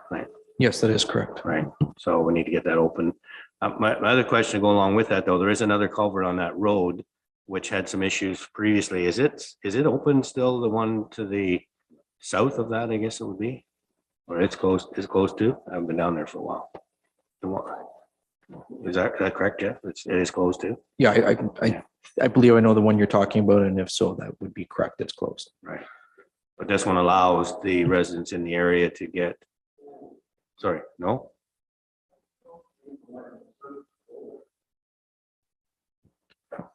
right? Yes, that is correct. Right. So we need to get that open. My other question to go along with that, though, there is another culvert on that road which had some issues previously. Is it open still, the one to the south of that, I guess it would be? Or it's closed, too? I haven't been down there for a while. The one, is that correct, Jeff? It is closed too? Yeah, I believe I know the one you're talking about, and if so, that would be correct. It's closed. Right. But this one allows the residents in the area to get, sorry, no?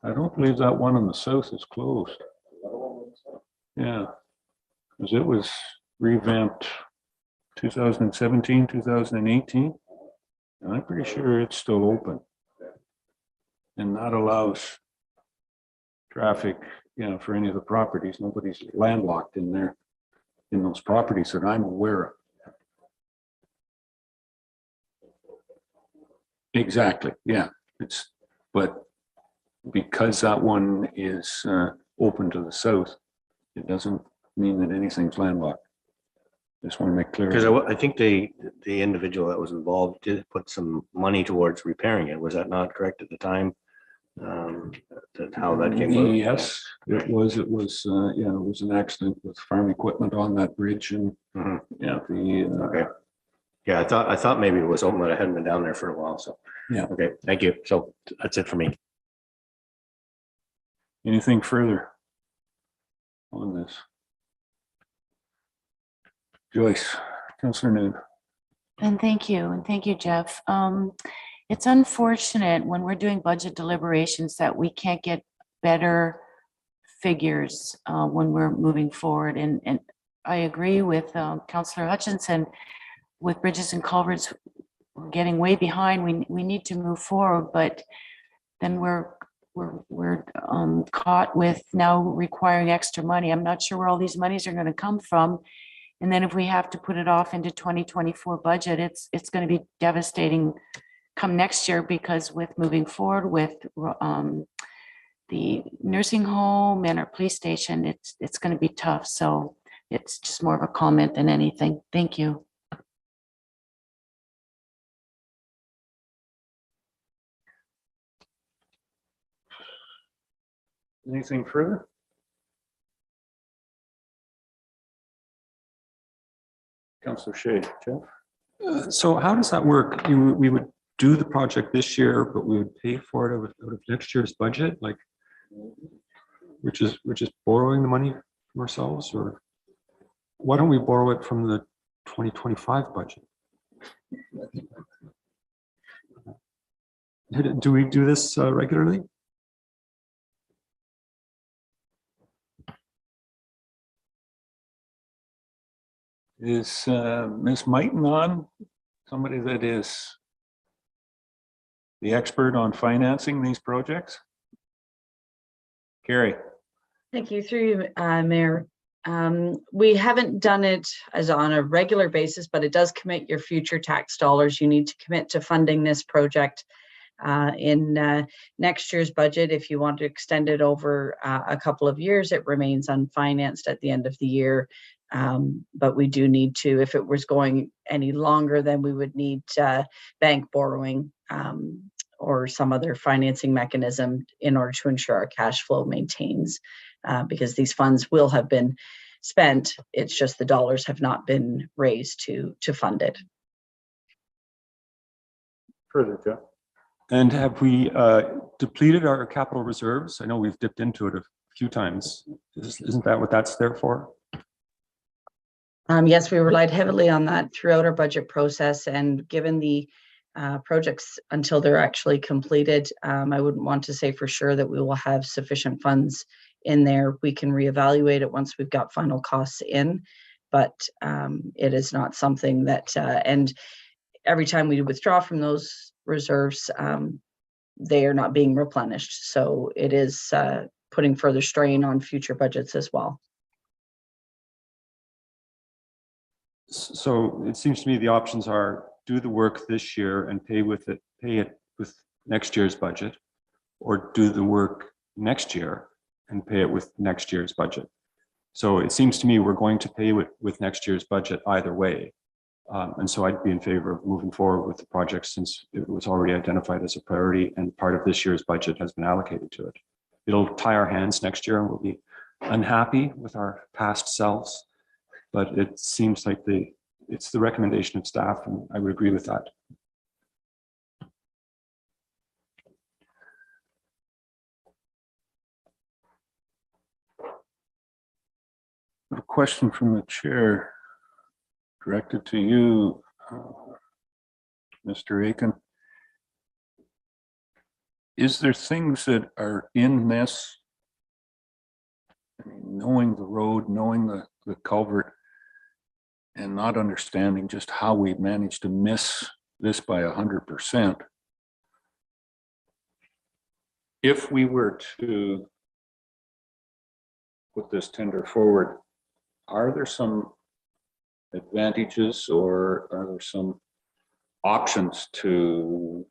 I don't believe that one in the south is closed. Yeah, because it was revamped 2017, 2018. And I'm pretty sure it's still open. And that allows traffic, for any of the properties. Nobody's landlocked in there, in those properties that I'm aware of. Exactly, yeah. But because that one is open to the south, it doesn't mean that anything's landlocked. Just want to make clear. Because I think the individual that was involved did put some money towards repairing it. Was that not correct at the time? How that came about? Yes, it was, it was an accident with farm equipment on that bridge and, Okay. Yeah, I thought maybe it was open, but I hadn't been down there for a while, so. Yeah. Okay, thank you. So that's it for me. Anything further on this? Joyce, Councillor Noon. And thank you, Jeff. It's unfortunate when we're doing budget deliberations that we can't get better figures when we're moving forward. And I agree with Councillor Hutchinson with bridges and culverts. We're getting way behind. We need to move forward, but then we're caught with now requiring extra money. I'm not sure where all these monies are going to come from. And then if we have to put it off into 2024 budget, it's going to be devastating come next year, because with moving forward with the nursing home and our police station, it's going to be tough. So it's just more of a comment than anything. Thank you. Anything further? Councillor Shea, Jeff? So how does that work? We would do the project this year, but we would pay for it out of next year's budget? Like, which is borrowing the money from ourselves, or why don't we borrow it from the 2025 budget? Do we do this regularly? Is Ms. Mighton on? Somebody that is the expert on financing these projects? Carrie. Thank you, through you, Mayor. We haven't done it as on a regular basis, but it does commit your future tax dollars. You need to commit to funding this project in next year's budget. If you want to extend it over a couple of years, it remains unfinanced at the end of the year. But we do need to, if it was going any longer, then we would need bank borrowing or some other financing mechanism in order to ensure our cash flow maintains, because these funds will have been spent. It's just the dollars have not been raised to fund it. Further, Jeff. And have we depleted our capital reserves? I know we've dipped into it a few times. Isn't that what that's there for? Yes, we relied heavily on that throughout our budget process, and given the projects until they're actually completed, I wouldn't want to say for sure that we will have sufficient funds in there. We can reevaluate it once we've got final costs in, but it is not something that, and every time we withdraw from those reserves, they are not being replenished. So it is putting further strain on future budgets as well. So it seems to me the options are do the work this year and pay it with next year's budget, or do the work next year and pay it with next year's budget. So it seems to me we're going to pay with next year's budget either way. And so I'd be in favor of moving forward with the project since it was already identified as a priority and part of this year's budget has been allocated to it. It'll tie our hands next year and we'll be unhappy with our past selves. But it seems like it's the recommendation of staff, and I would agree with that. A question from the chair directed to you, Mr. Aiken. Is there things that are in this, I mean, knowing the road, knowing the culvert, and not understanding just how we managed to miss this by 100%. If we were to put this tender forward, are there some advantages or are there some options to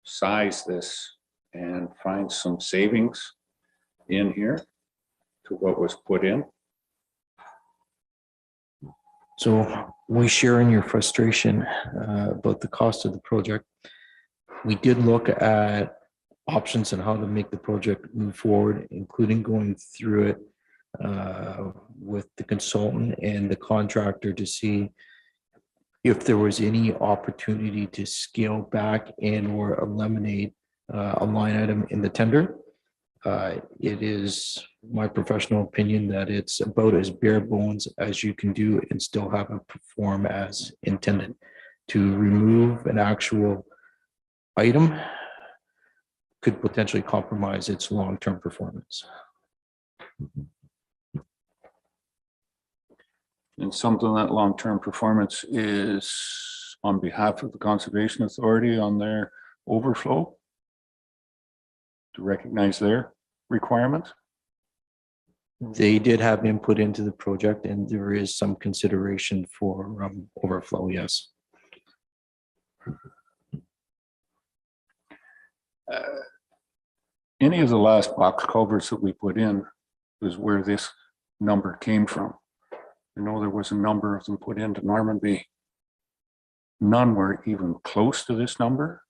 size this and find some savings in here to what was put in? So we share in your frustration about the cost of the project. We did look at options on how to make the project move forward, including going through it with the consultant and the contractor to see if there was any opportunity to scale back and or eliminate a line item in the tender. It is my professional opinion that it's about as bare bones as you can do and still have it perform as intended. To remove an actual item could potentially compromise its long-term performance. And something that long-term performance is on behalf of the Conservation Authority on their overflow to recognize their requirements? They did have input into the project and there is some consideration for overflow, yes. Any of the last box culverts that we put in was where this number came from. I know there was a number of them put into Normanby. None were even close to this number.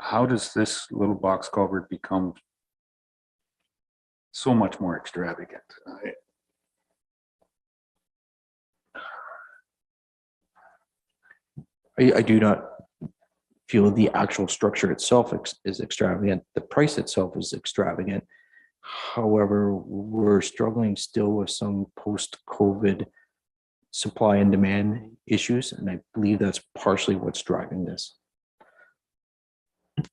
How does this little box culvert become so much more extravagant? I do not feel the actual structure itself is extravagant. The price itself is extravagant. However, we're struggling still with some post-COVID supply and demand issues, and I believe that's partially what's driving this. Have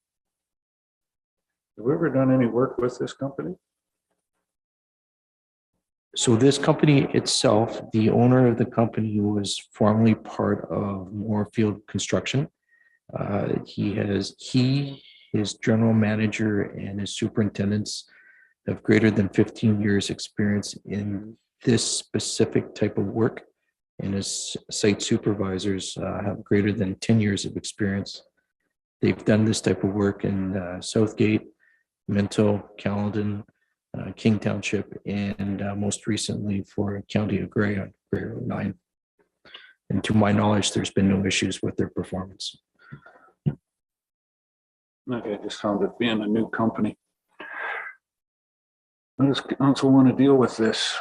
we ever done any work with this company? So this company itself, the owner of the company was formerly part of Moorfield Construction. His general manager and his superintendents have greater than 15 years experience in this specific type of work. And his site supervisors have greater than 10 years of experience. They've done this type of work in Southgate, Minto, Caledon, King Township, and most recently for County of Grey on Grey Road 9. And to my knowledge, there's been no issues with their performance. Okay, I just found it being a new company. How does council want to deal with this?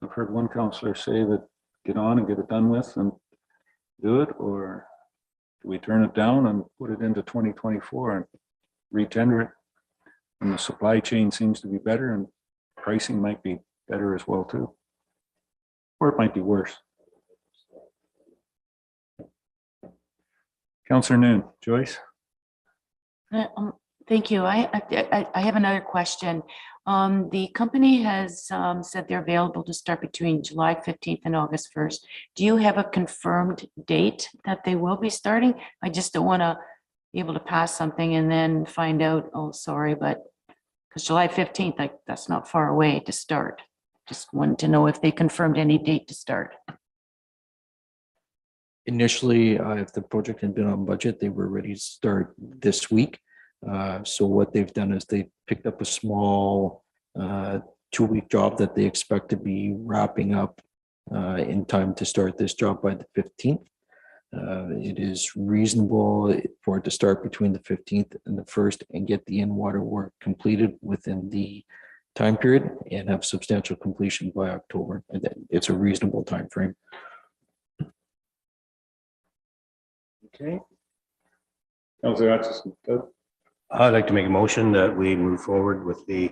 I've heard one councillor say that get on and get it done with and do it, or do we turn it down and put it into 2024 and re-tender it? And the supply chain seems to be better and pricing might be better as well too. Or it might be worse. Councillor Noon, Joyce? Thank you. I have another question. The company has said they're available to start between July 15th and August 1st. Do you have a confirmed date that they will be starting? I just don't want to be able to pass something and then find out, oh, sorry, but because July 15th, like that's not far away to start. Just wanted to know if they confirmed any date to start. Initially, if the project had been on budget, they were ready to start this week. So what they've done is they picked up a small 2-week job that they expect to be wrapping up in time to start this job by the 15th. It is reasonable for it to start between the 15th and the 1st and get the in-water work completed within the time period and have substantial completion by October. And it's a reasonable time frame. Okay. Councillor Atchison, go. I'd like to make a motion that we move forward with the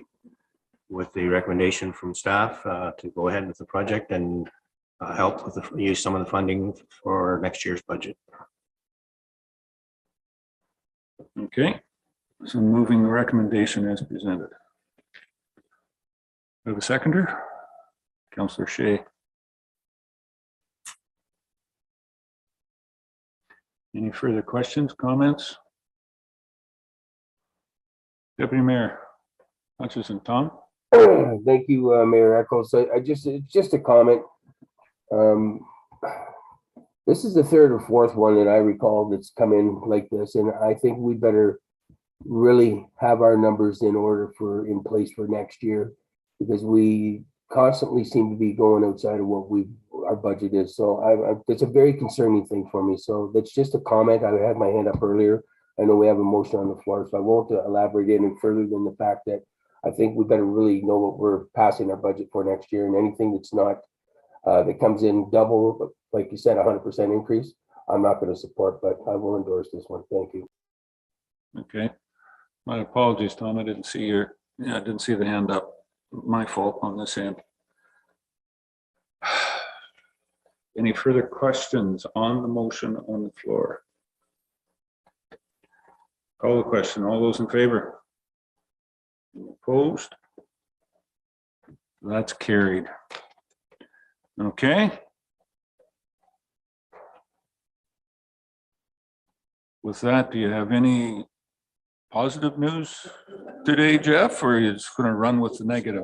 recommendation from staff to go ahead with the project and help with use some of the funding for next year's budget. Okay, so moving the recommendation as presented. We have a seconder? Councillor Shea. Any further questions, comments? Deputy Mayor Hutchison, Tom? Thank you, Mayor Eccles. It's just a comment. This is the third or fourth one that I recall that's come in like this, and I think we better really have our numbers in place for next year, because we constantly seem to be going outside of what our budget is. So it's a very concerning thing for me. So that's just a comment. I had my hand up earlier. I know we have a motion on the floor, so I won't elaborate any further than the fact that I think we better really know what we're passing our budget for next year, and anything that's not, that comes in double, like you said, 100% increase, I'm not going to support, but I will endorse this one. Thank you. Okay. My apologies, Tom. I didn't see I didn't see the hand up. My fault on this end. Any further questions on the motion on the floor? Call the question. All those in favor? Opposed? That's carried. Okay. With that, do you have any positive news today, Jeff, or are you just going to run with the negative?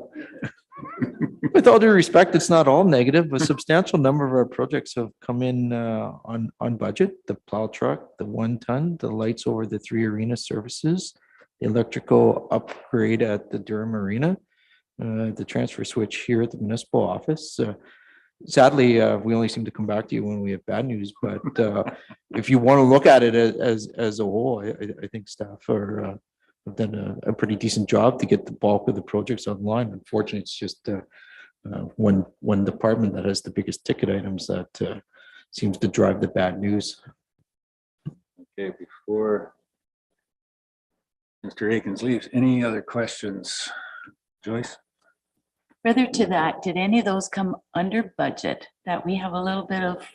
With all due respect, it's not all negative. A substantial number of our projects have come in on budget. The plow truck, the 1-ton, the lights over the 3 arena services, the electrical upgrade at the Durham Arena, the transfer switch here at the municipal office. Sadly, we only seem to come back to you when we have bad news, but if you want to look at it as a whole, I think staff have done a pretty decent job to get the bulk of the projects online. Unfortunately, it's just one department that has the biggest ticket items that seems to drive the bad news. Okay, before Mr. Akins leaves, any other questions? Joyce? Further to that, did any of those come under budget that we have a little bit of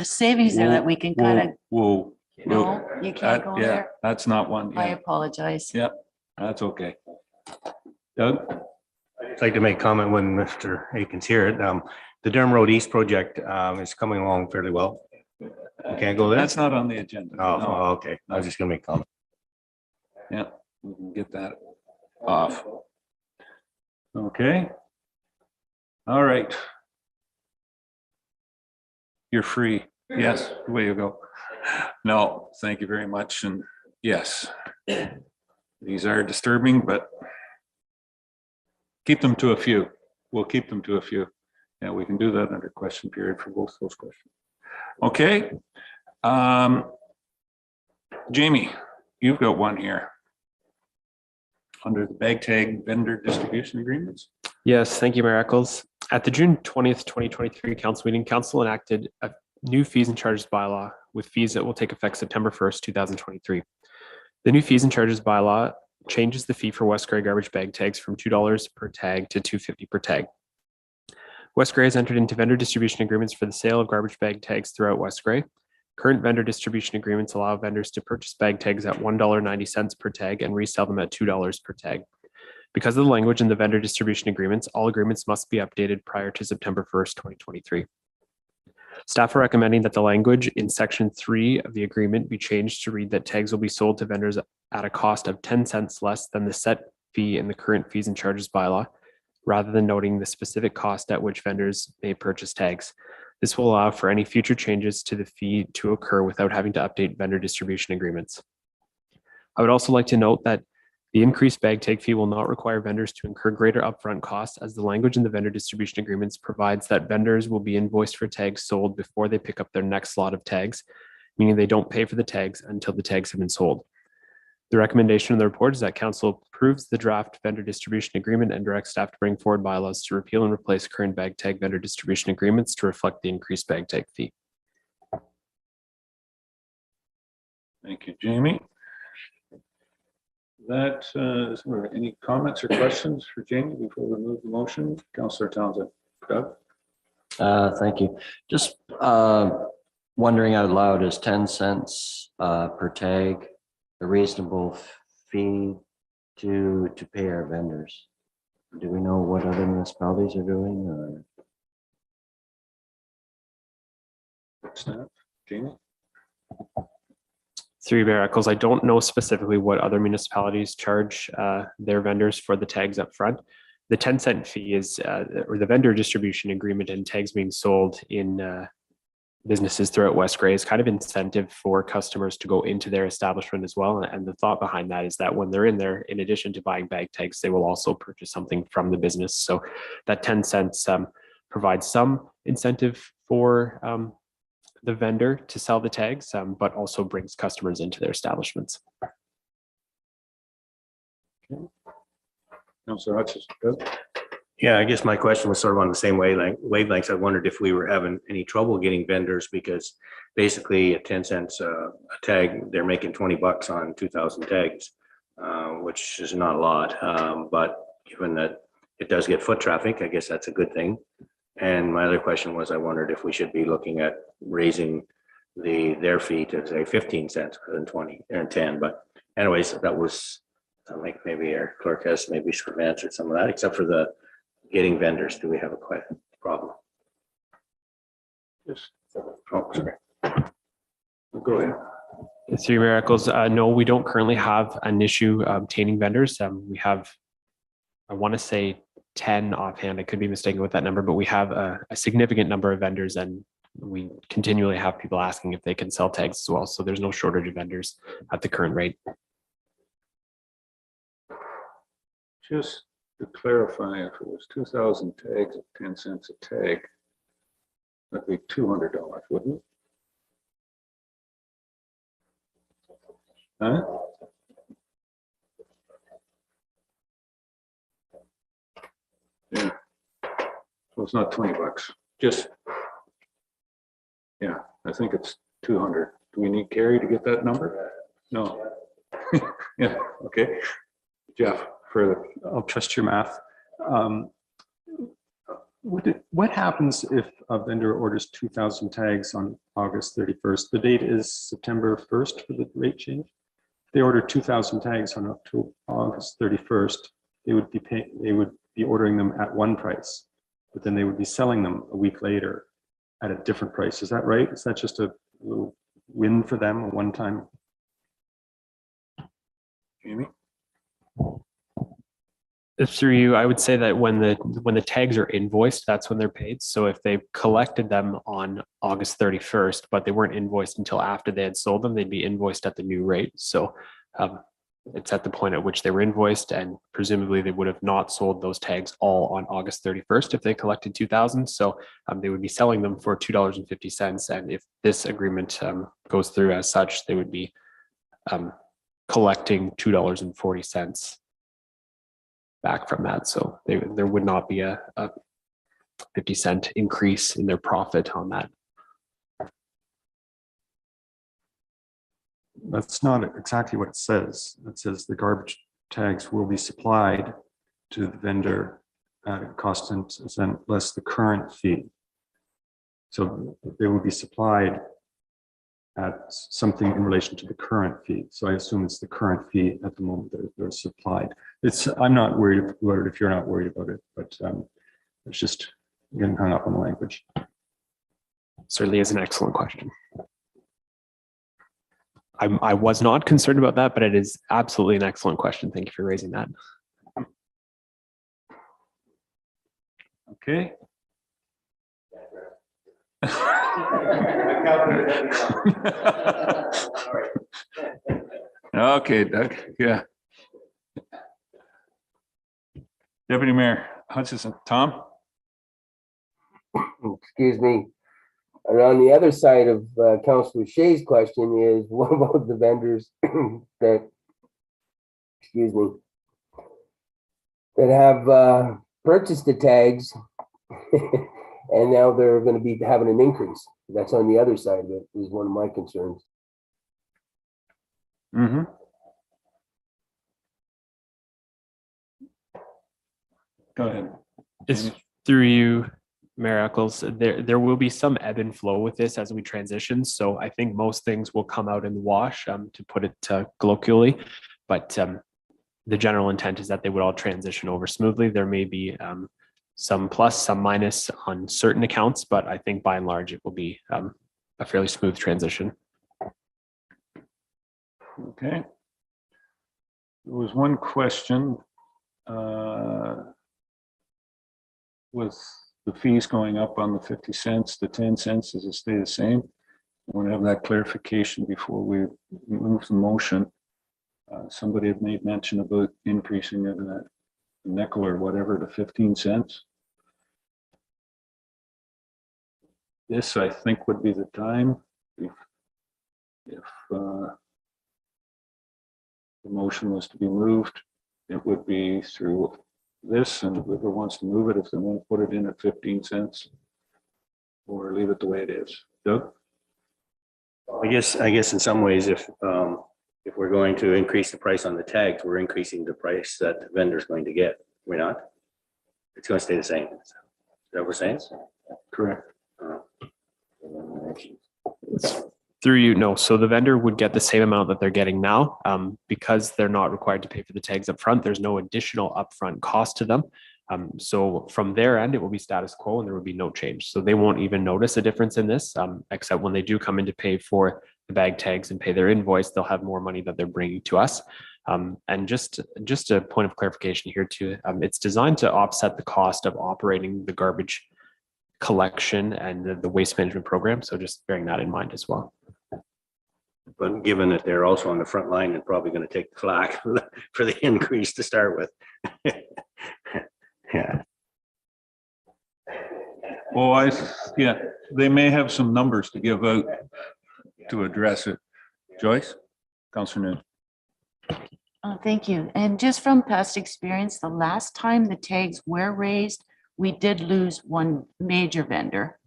savings there that we can kind of, Whoa. no, you can't go Yeah, there? that's not one. I Yeah, apologize. yeah, that's okay. Doug? I'd like to make comment when Mr. Aiken's here. The Durham Road East project is coming along fairly well. You can't go there? That's not on the agenda. Oh, No. okay. I was just gonna make comment. Yeah, we can get that off. Okay. All right. You're free. Yes, away you go. No, thank you very much. And yes, these are disturbing, but keep them to a few. We'll keep them to a few. Yeah, we can do that under question period for both those questions. Okay. Jamie, you've got one here. Under the bag tag vendor distribution agreements. Yes, thank you, Mayor Eccles. At the June 20th, 2023 council meeting, council enacted a new fees and charges bylaw with fees that will take effect September 1st, 2023. The new fees and charges bylaw changes the fee for West Grey garbage bag tags from $2 per tag to $2.50 per tag. West Grey has entered into vendor distribution agreements for the sale of garbage bag tags throughout West Grey. Current vendor distribution agreements allow vendors to purchase bag tags at $1.90 per tag and resell them at $2 per tag. Because of the language in the vendor distribution agreements, all agreements must be updated prior to September 1st, 2023. Staff are recommending that the language in section 3 of the agreement be changed to read that tags will be sold to vendors at a cost of 10 cents less than the set fee in the current fees and charges bylaw, rather than noting the specific cost at which vendors may purchase tags. This will allow for any future changes to the fee to occur without having to update vendor distribution agreements. I would also like to note that the increased bag tag fee will not require vendors to incur greater upfront costs, as the language in the vendor distribution agreements provides that vendors will be invoiced for tags sold before they pick up their next lot of tags, meaning they don't pay for the tags until the tags have been sold. The recommendation in the report is that council approves the draft vendor distribution agreement and directs staff to bring forward bylaws to repeal and replace current bag tag vendor distribution agreements to reflect the increased bag tag fee. Thank you, Jamie. That, is there any comments or questions for Jamie before we move the motion? Councillor Townsend. Doug? Thank you. Just wondering out loud, is 10 cents per tag a reasonable fee to pay our vendors? Do we know what other municipalities are doing? Staff, Jamie? Through Mayor Eccles, I don't know specifically what other municipalities charge their vendors for the tags up front. The 10-cent fee is, or the vendor distribution agreement and tags being sold in businesses throughout West Grey is kind of incentive for customers to go into their establishment as well. And the thought behind that is that when they're in there, in addition to buying bag tags, they will also purchase something from the business. So that 10 cents provides some incentive for the vendor to sell the tags, but also brings customers into their establishments. Okay. Councillor Hutchison. Yeah, I guess my question was sort of on the same wavelengths. I wondered if we were having any trouble getting vendors, because basically at 10 cents a tag, they're making $20 on 2,000 tags, which is not a lot. But given that it does get foot traffic, I guess that's a good thing. And my other question was, I wondered if we should be looking at raising their fee to say 15 cents rather than 20 and 10. But anyways, that was like maybe our clerk has maybe sort of answered some of that, except for the getting vendors. Do we have a problem? Yes. Oh, sorry. Go ahead. Through Mayor Eccles, no, we don't currently have an issue obtaining vendors. We have, I want to say 10 offhand. I could be mistaken with that number, but we have a significant number of vendors, and we continually have people asking if they can sell tags as well. So there's no shortage of vendors at the current rate. Just to clarify, if it was 2,000 tags at 10 cents a tag, that'd be $200, wouldn't it? Huh? Yeah. So it's not $20. Just, yeah, I think it's 200 Do we need Carrie to get that number? No. Yeah, okay. Jeff, further. I'll trust your math. What happens if a vendor orders 2,000 tags on August 31st? The date is September 1st for the rate change. If they order 2,000 tags on August 31st, they would be ordering them at one price, but then they would be selling them a week later at a different price. Is that right? Is that just a little win for them, a one-time? Jamie? Through you, I would say that when the tags are invoiced, that's when they're paid. So if they collected them on August 31st, but they weren't invoiced until after they had sold them, they'd be invoiced at the new rate. So it's at the point at which they were invoiced, and presumably they would have not sold those tags all on August 31st if they collected 2,000. So they would be selling them for $2.50. And if this agreement goes through as such, they would be collecting $2.40 back from that. So there would not be a 50-cent increase in their profit on that. That's not exactly what it says. It says the garbage tags will be supplied to the vendor at a cost and less the current fee. So they will be supplied at something in relation to the current fee. So I assume it's the current fee at the moment that they're supplied. I'm not worried about it if you're not worried about it, but it's just getting hung up on the language. Certainly is an excellent question. I was not concerned about that, but it is absolutely an excellent question. Thank you for raising that. Okay. Okay, Doug, yeah. Deputy Mayor Hutchison, Tom? Excuse me. And on the other side of Councillor Shea's question is, what about the vendors that, excuse me, that have purchased the tags and now they're going to be having an increase? That's on the other side of it, is one of my concerns. Mm-hmm. Go ahead. It's through you, Mayor Eccles. There will be some ebb and flow with this as we transition. So I think most things will come out in the wash, to put it colloquially. But the general intent is that they would all transition over smoothly. There may be some plus, some minus on certain accounts, but I think by and large it will be a fairly smooth transition. Okay. There was one question with the fees going up on the 50 cents to 10 cents. Does it stay the same? I want to have that clarification before we move the motion. Somebody had made mention about increasing it a nickel or whatever to 15 cents. This, I think, would be the time if the motion was to be moved. It would be through this, and whoever wants to move it, if they want to put it in at 15 cents or leave it the way it is. Doug? I guess in some ways, if we're going to increase the price on the tags, we're increasing the price that the vendor's going to get. We're not. It's going to stay the same. Is that what we're saying? Correct. Through you, no. So the vendor would get the same amount that they're getting now, because they're not required to pay for the tags up front. There's no additional upfront cost to them. So from their end, it will be status quo and there will be no change. So they won't even notice a difference in this, except when they do come in to pay for the bag tags and pay their invoice, they'll have more money that they're bringing to us. And just a point of clarification here too, it's designed to offset the cost of operating the garbage collection and the waste management program. So just bearing that in mind as well. But given that they're also on the front line and probably going to take the flack for the increase to start with. Yeah. Well, yeah, they may have some numbers to give out to address it. Joyce? Councillor Noon. Thank you. And just from past experience, the last time the tags were raised, we did lose one major vendor.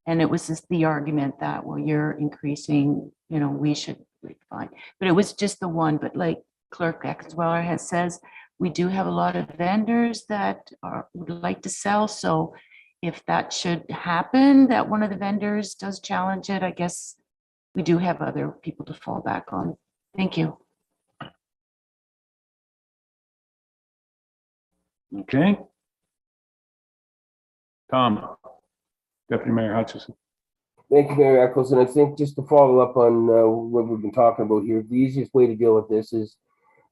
And it was just the argument that, well, you're increasing we should be fine. But it was just the one, but like Clerk Exweller has says, we do have a lot of vendors that would like to sell. So if that should happen, that one of the vendors does challenge it, I guess we do have other people to fall back on. Thank you. Okay. Tom, Deputy Mayor Hutchison. Thank you, Mayor Eccles. And I think just to follow up on what we've been talking about here, the easiest way to deal with this is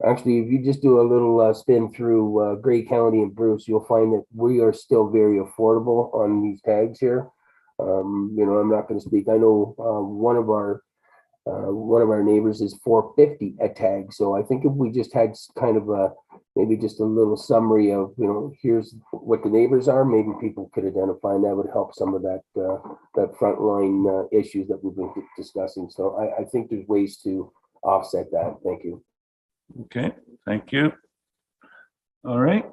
actually, if you just do a little spin through Grey County and Bruce, you'll find that we are still very affordable on these tags here. I'm not going to speak. I know one of our neighbors is $4.50 a tag. So I think if we just had kind of maybe just a little summary of, here's what the neighbors are, maybe people could identify, and that would help some of that frontline issues that we've been discussing. So I think there's ways to offset that. Thank you. Okay, thank you. All right.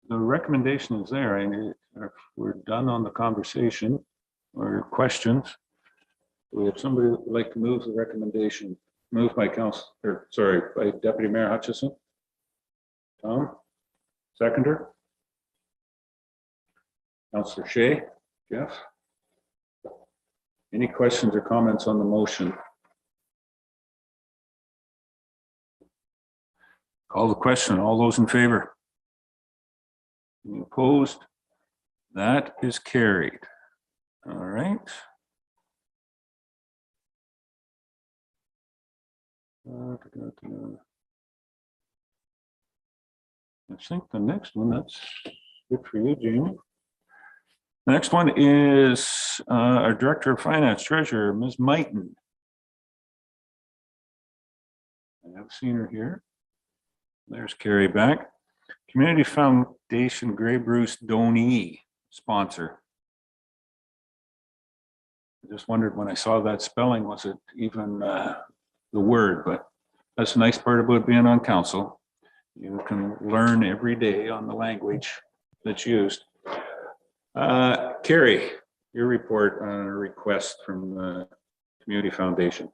The recommendation is there. If we're done on the conversation or questions, we have somebody who would like to move the recommendation. Moved by by Deputy Mayor Hutchison. Tom, seconder. Councillor Shea, Jeff. Any questions or comments on the motion? Call the question. All those in favor? Any opposed? That is carried. All right. I think the next one, that's good for you, Jamie. The next one is our Director of Finance Treasurer, Ms. Mighton. I have seen her here. There's Carrie back. Community Foundation Grey Bruce Donee sponsor. I just wondered when I saw that spelling, was it even the word? But that's the nice part about being on council. You can learn every day on the language that's used. Carrie, your report on a request from the Community Foundation.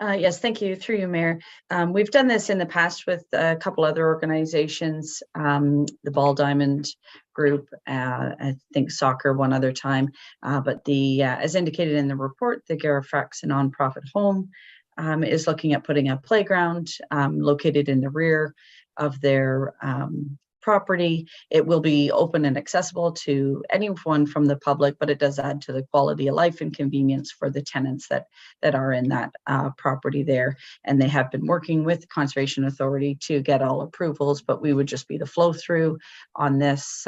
Yes, thank you. Through you, Mayor. We've done this in the past with a couple other organizations, the Ball Diamond Group, I think soccer one other time, but as indicated in the report, the Garifrax, a nonprofit home, is looking at putting a playground located in the rear of their property. It will be open and accessible to anyone from the public, but it does add to the quality of life and convenience for the tenants that are in that property there. And they have been working with Conservation Authority to get all approvals, but we would just be the flow through on this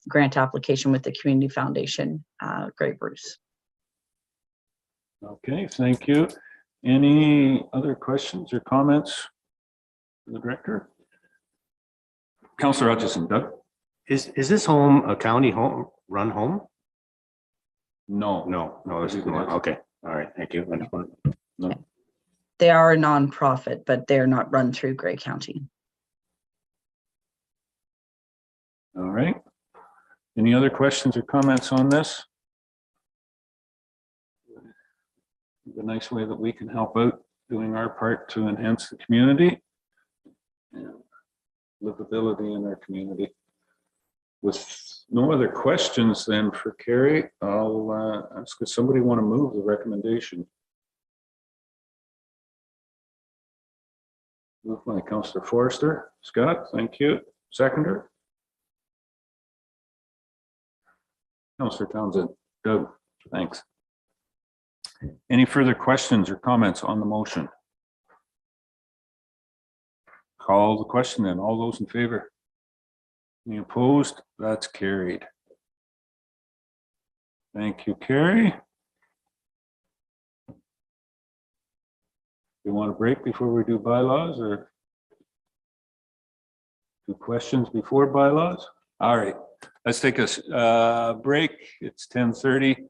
grant application with the Community Foundation, Grey Bruce. Okay, thank you. Any other questions or comments for the director? Councillor Hutchison, Doug? Is this home a county home, run home? No. No, this is not. Okay, all right, thank you. No. They are a nonprofit, but they're not run through Grey County. All right. Any other questions or comments on this? The nice way that we can help out doing our part to enhance the community and livability in our community. With no other questions then for Carrie, I'll ask if somebody want to move the recommendation. Moved by Councillor Forrester. Scott, thank you. Seconder. Councillor Townsend. Doug, thanks. Any further questions or comments on the motion? Call the question then. All those in favor? Any opposed? That's carried. Thank you, Carrie. You want a break before we do bylaws, or do questions before bylaws? All right, let's take a break. It's 10:30.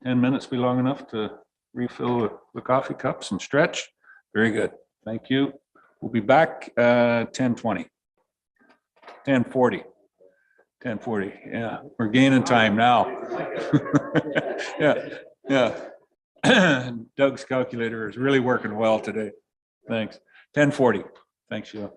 10 minutes be long enough to refill the coffee cups and stretch? Very good. Thank you. We'll be back 10:20. 10:40. 10:40. Yeah, we're gaining time now. Yeah. Doug's calculator is really working well today. Thanks. 10:40. Thanks, Sheila.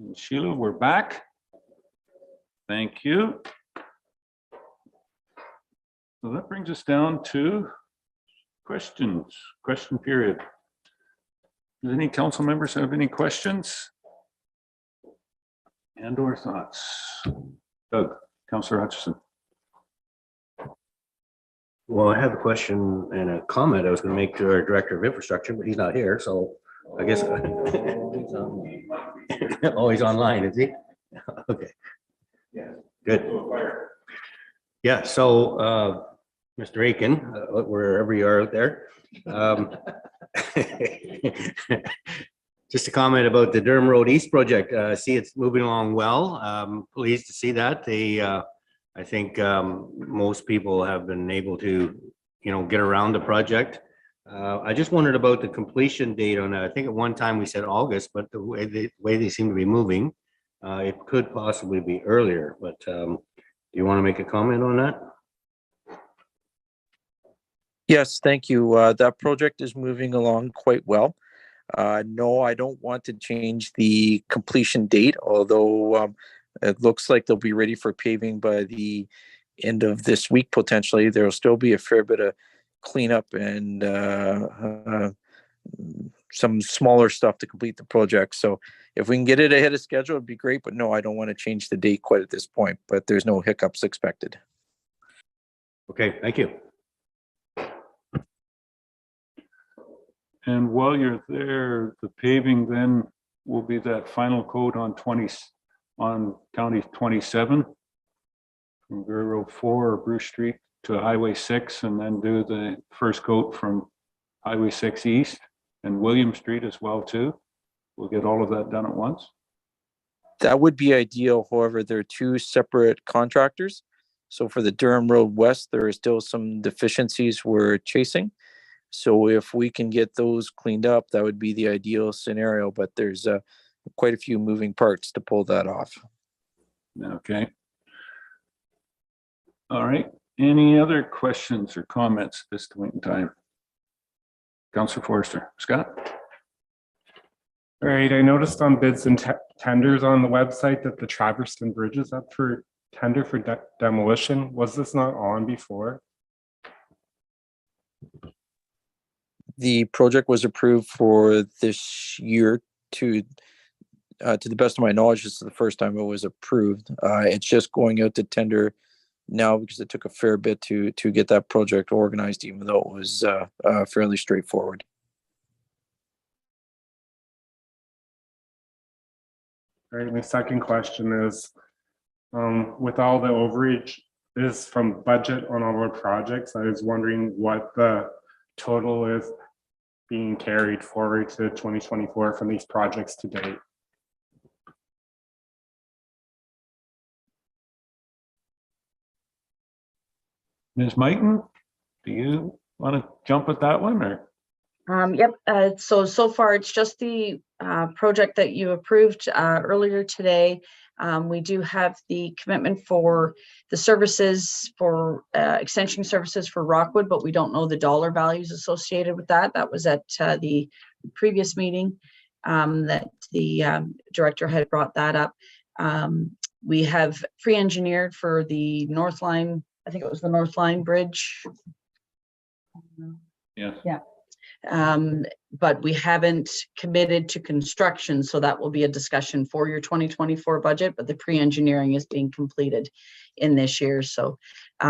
And Sheila, we're back. Thank you. So that brings us down to questions, question period. Does any council members have any questions? And or thoughts? Doug, Councillor Hutchison. Well, I have a question and a comment I was going to make to our Director of Infrastructure, but he's not here, so I guess. Oh, he's online, is he? Okay. Yeah. Good. Yeah, so Mr. Aiken, wherever you are out there. Just a comment about the Durham Road East project. See, it's moving along well. Pleased to see that. I think most people have been able to, get around the project. I just wondered about the completion date on that. I think at one time we said August, but the way they seem to be moving, it could possibly be earlier. But do you want to make a comment on that? Yes, thank you. That project is moving along quite well. No, I don't want to change the completion date, although it looks like they'll be ready for paving by the end of this week, potentially. There'll still be a fair bit of cleanup and some smaller stuff to complete the project. So if we can get it ahead of schedule, it'd be great. But no, I don't want to change the date quite at this point, but there's no hiccups expected. Okay, thank you. And while you're there, the paving then will be that final coat on County 27 from Greer Road 4 or Bruce Street to Highway 6, and then do the first coat from Highway 6 East and William Street as well too. We'll get all of that done at once. That would be ideal. However, they're two separate contractors. So for the Durham Road West, there are still some deficiencies we're chasing. So if we can get those cleaned up, that would be the ideal scenario, but there's quite a few moving parts to pull that off. Okay. All right. Any other questions or comments at this point in time? Councillor Forster. Scott? All right, I noticed on bids and tenders on the website that the Traverston Bridge is up for tender for demolition. Was this not on before? The project was approved for this year to the best of my knowledge, this is the first time it was approved. It's just going out to tender now because it took a fair bit to get that project organized, even though it was fairly straightforward. All right, my second question is, with all the overage is from budget on all our projects, I was wondering what the total is being carried forward to 2024 from these projects to date. Ms. Mighton, do you want to jump at that one or? Yep. So far it's just the project that you approved earlier today. We do have the commitment for the services for extension services for Rockwood, but we don't know the dollar values associated with that. That was at the previous meeting that the director had brought that up. We have pre-engineered for the North Line. I think it was the North Line Bridge. Yeah. Yeah. But we haven't committed to construction, so that will be a discussion for your 2024 budget, but the pre-engineering is being completed in this year. So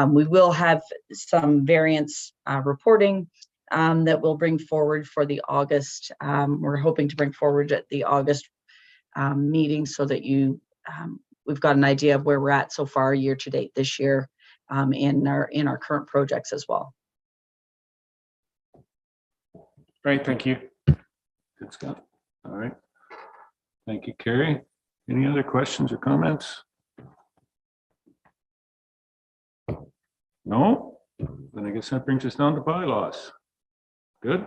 we will have some variance reporting that we'll bring forward for the August. We're hoping to bring forward at the August meeting so that we've got an idea of where we're at so far year to date this year in our current projects as well. Great, thank you. Good, Scott. All right. Thank you, Carrie. Any other questions or comments? No? Then I guess that brings us down to bylaws. Good.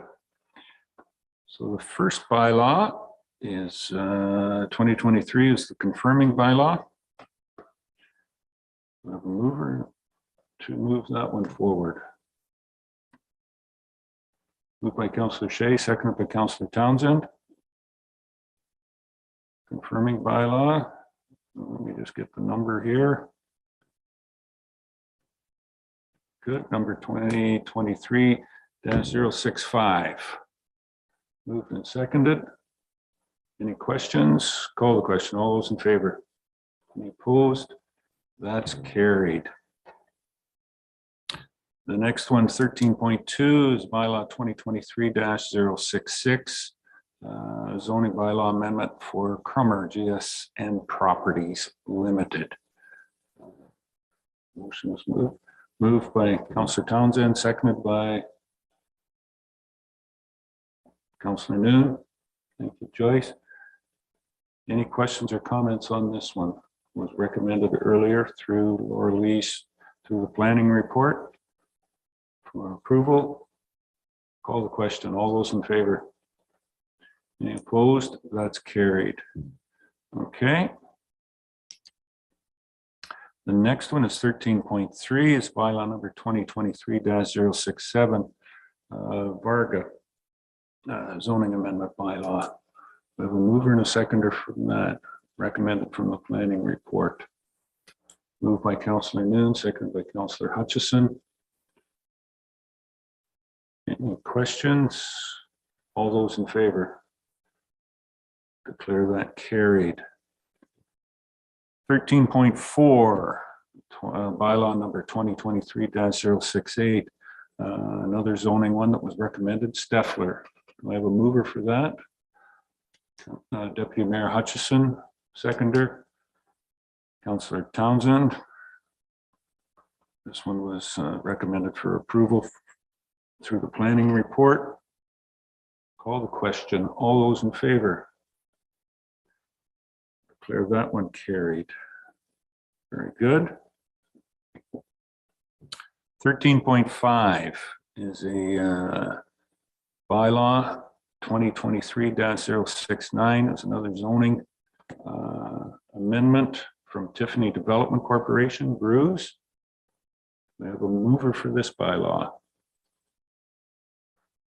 So the first bylaw is 2023 is the confirming bylaw. We have a mover to move that one forward. Moved by Councillor Shea, seconded by Councillor Townsend. confirming bylaw. Let me just get the number here. Good, number 2023-065. Moved and seconded. Any questions? Call the question. All those in favor? Any opposed? That's carried. The next one, 13.2, is bylaw 2023-066, zoning bylaw amendment for Crummer GSN Properties Limited. Motion was moved by Councillor Townsend, seconded by Councillor Noon. Thank you, Joyce. Any questions or comments on this one? Was recommended earlier through Laura Lee's, through the planning report for approval. Call the question. All those in favor? Any opposed? That's carried. Okay. The next one is 13.3, is bylaw number 2023-067, Varga zoning amendment bylaw. We have a mover and a seconder from that, recommended from the planning report. Moved by Councillor Noon, seconded by Councillor Hutchison. Any questions? All those in favor? Declare that carried. 13.4, bylaw number 2023-068, another zoning one that was recommended, Steffler. Do I have a mover for that? Deputy Mayor Hutchison, seconder. Councillor Townsend. This one was recommended for approval through the planning report. Call the question. All those in favor? Declare that one carried. Very good. 13.5 is a bylaw 2023-069 is another zoning amendment from Tiffany Development Corporation, Bruce. We have a mover for this bylaw.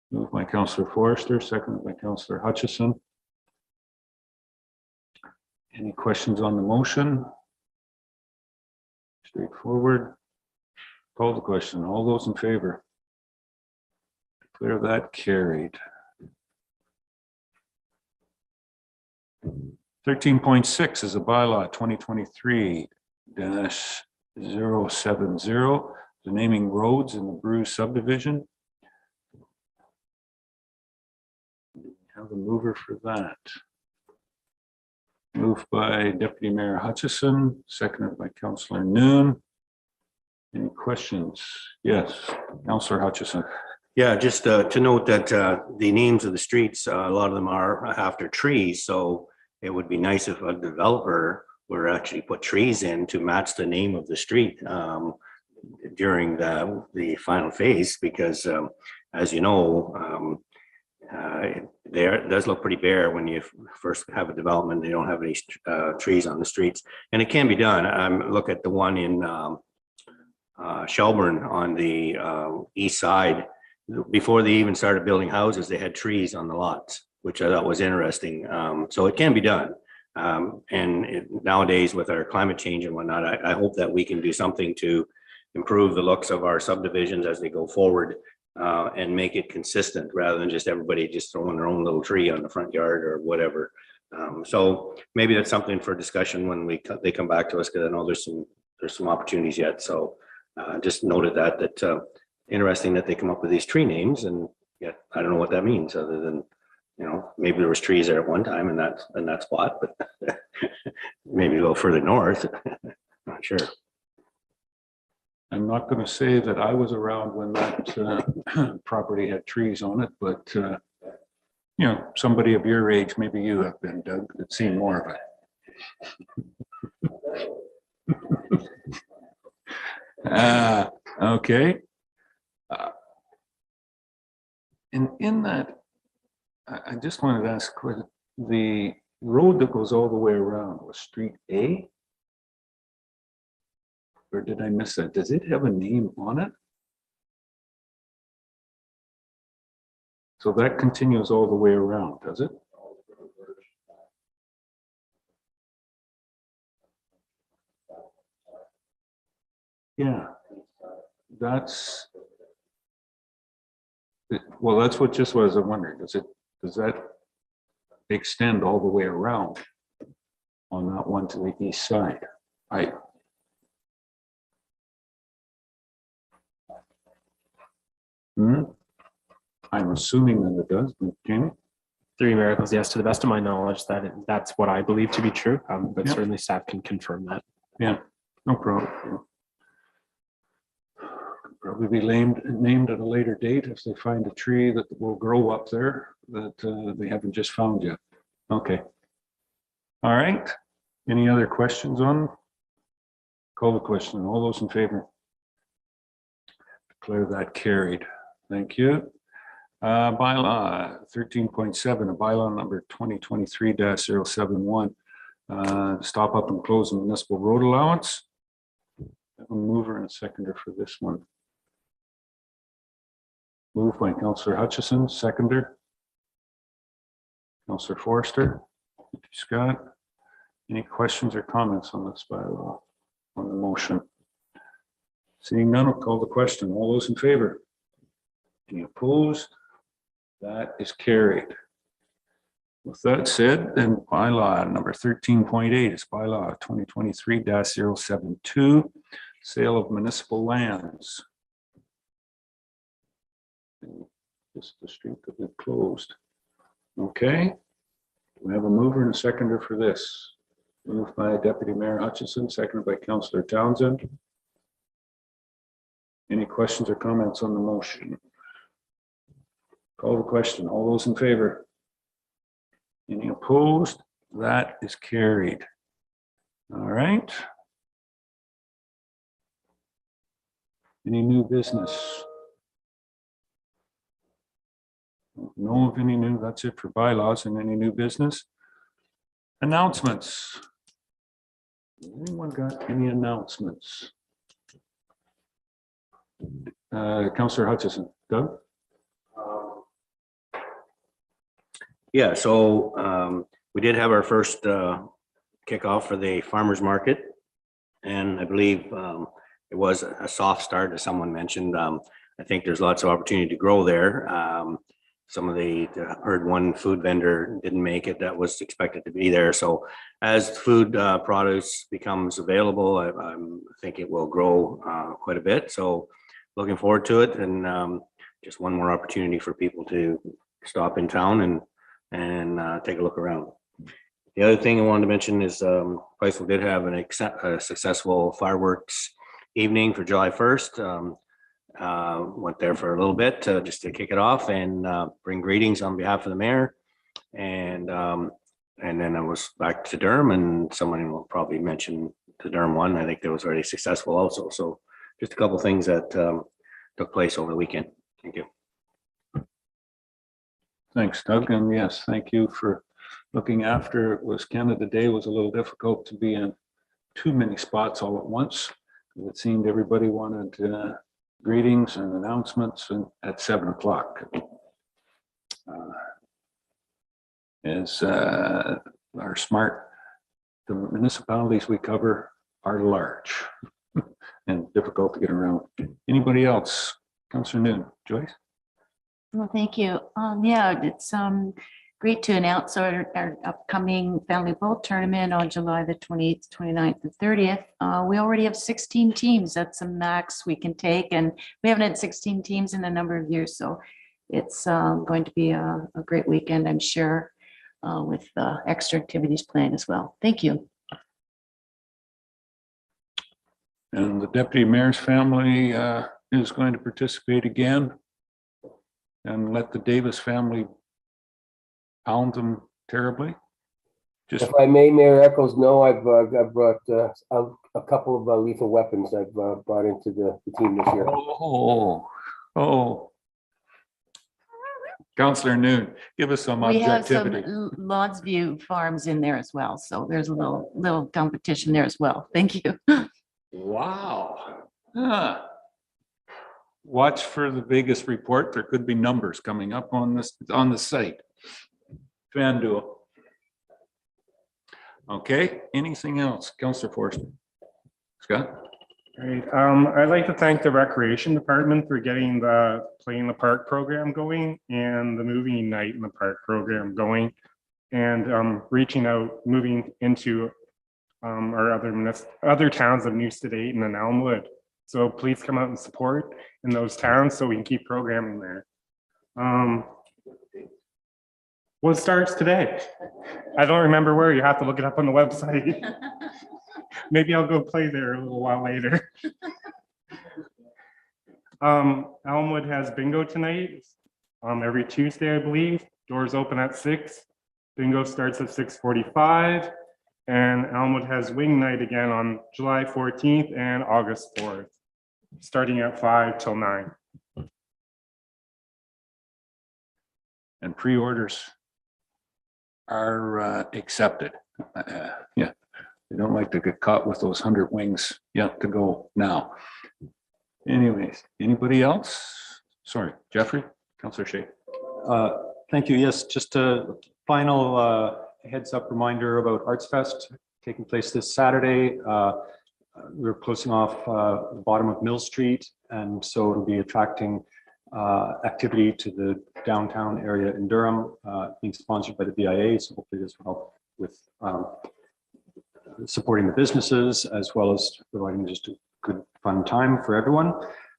Moved by Councillor Forrester, seconded by Councillor Hutchison. Any questions on the motion? Straightforward. Call the question. All those in favor? Declare that carried. 13.6 is a bylaw 2023-070, the naming roads in the Bruce subdivision. Have a mover for that. Moved by Deputy Mayor Hutchison, seconded by Councillor Noon. Any questions? Yes, Councillor Hutchison. Yeah, just to note that the names of the streets, a lot of them are after trees. So it would be nice if a developer were actually put trees in to match the name of the street during the final phase, because as you know, it does look pretty bare when you first have a development. They don't have any trees on the streets, and it can be done. Look at the one in Shelburne on the east side. Before they even started building houses, they had trees on the lots, which I thought was interesting. So it can be done. Nowadays with our climate change and whatnot, I hope that we can do something to improve the looks of our subdivisions as they go forward and make it consistent rather than just everybody just throwing their own little tree on the front yard or whatever. So maybe that's something for discussion when they come back to us, because I know there's some opportunities yet. So just noted that interesting that they come up with these tree names, and yet I don't know what that means other than, you know, maybe there was trees there at one time in that spot, but maybe a little further north. Not sure. I'm not going to say that I was around when that property had trees on it, but you know, somebody of your age, maybe you have been, Doug, that's seen more of it. Okay. In that, I just wanted to ask, the road that goes all the way around was Street A? Or did I miss that? Does it have a name on it? So that continues all the way around, does it? Yeah. That's. Well, that's what just was I'm wondering, does that extend all the way around on that one to the east side? I'm assuming that it does, but Jamie? Three miracles, yes, to the best of my knowledge, that's what I believe to be true, but Yep. certainly staff can confirm that. Yeah, no problem. Probably be named at a later date if they find a tree that will grow up there that they haven't just found yet. Okay. All right. Any other questions on? Call the question. All those in favor? Declare that carried. Thank you. Bylaw 13.7, a bylaw number 2023-071. Stop up and close the municipal road allowance. Have a mover and a seconder for this one. Moved by Councillor Hutchison, seconder. Councillor Forster, Scott. Any questions or comments on this bylaw, on the motion? Seeing none, I'll call the question. All those in favor? Any opposed? That is carried. With that said, then bylaw number 13.8 is bylaw 2023-072, sale of municipal lands. Just the street that we closed. Okay. We have a mover and a seconder for this. Moved by Deputy Mayor Hutchison, seconded by Councillor Townsend. Any questions or comments on the motion? Call the question. All those in favor? Any opposed? That is carried. All right. Any new business? No of any new, that's it for bylaws and any new business. Announcements. Anyone got any announcements? Councillor Hutchison, Doug? Yeah, so we did have our first kickoff for the farmers market. And I believe it was a soft start, as someone mentioned. I think there's lots of opportunity to grow there. Some of I heard one food vendor didn't make it that was expected to be there. So as food produce becomes available, I think it will grow quite a bit. So looking forward to it, and just one more opportunity for people to stop in town and take a look around. The other thing I wanted to mention is Priceville did have a successful fireworks evening for July 1st. Went there for a little bit just to kick it off and bring greetings on behalf of the mayor. And then I was back to Durham, and someone will probably mention the Durham one. I think that was already successful also. So just a couple of things that took place over the weekend. Thank you. Thanks, Doug. And yes, thank you for looking after. It was Canada Day was a little difficult to be in too many spots all at once. It seemed everybody wanted greetings and announcements and at 7 o'clock. As our smart, the municipalities we cover are large and difficult to get around. Anybody else? Councillor Noon, Joyce? Well, thank you. Yeah, it's great to announce our upcoming Family Bowl tournament on July the 28th, 29th, and 30th. We already have 16 teams. That's a max we can take, and we haven't had 16 teams in a number of years. So it's going to be a great weekend, I'm sure, with extra activities planned as well. Thank you. And the deputy mayor's family is going to participate again, and let the Davis family pound them terribly. Just If I may, Mayor Eccles, no, I've brought a couple of lethal weapons I've brought into the team this year. Oh. Councillor Noon, give us some We have some objectivity. Lawsview farms in there as well. So there's a little competition there as well. Thank you. Wow. Huh. Watch for the Vegas report. There could be numbers coming up on this on the site. FanDuel. Okay, anything else? Councillor Forster. Scott? Great. I'd like to thank the Recreation Department for getting the Play in the Park program going and the Movie Night in the Park program going, and reaching out, moving into our other towns of Newstead 8 and Elmwood. So please come out and support in those towns so we can keep programming there. What starts today? I don't remember where. You have to look it up on the website. Maybe I'll go play there a little while later. Elmwood has bingo tonight. Every Tuesday, I believe. Doors open at 6. Bingo starts at 6:45. And Elmwood has wing night again on July 14th and August 4th, starting at 5 till 9. And pre-orders are accepted. Yeah, they don't like to get caught with those 100 wings yet to go now. Anyways, anybody else? Sorry, Jeffrey, Councillor Shea. Thank you. Yes, just a final heads up reminder about Arts Fest taking place this Saturday. We're closing off the bottom of Mill Street, and so it'll be attracting activity to the downtown area in Durham, being sponsored by the BIA. So hopefully this will help with supporting the businesses as well as providing just a good fun time for everyone.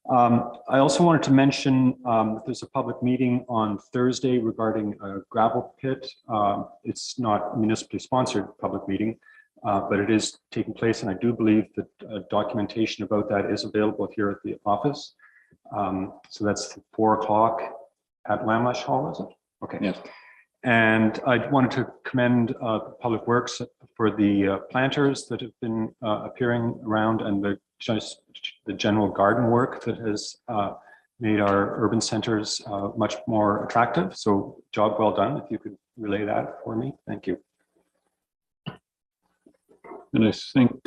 I also wanted to mention that there's a public meeting on Thursday regarding a gravel pit. It's not municipally sponsored public meeting, but it is taking place, and I do believe that documentation about that is available here at the office. So that's 4 o'clock at Lamlash Hall, is it? Okay. Yes. And I wanted to commend Public Works for the planters that have been appearing around, and the general garden work that has made our urban centers much more attractive. So job well done. If you could relay that for me, thank you. And I think,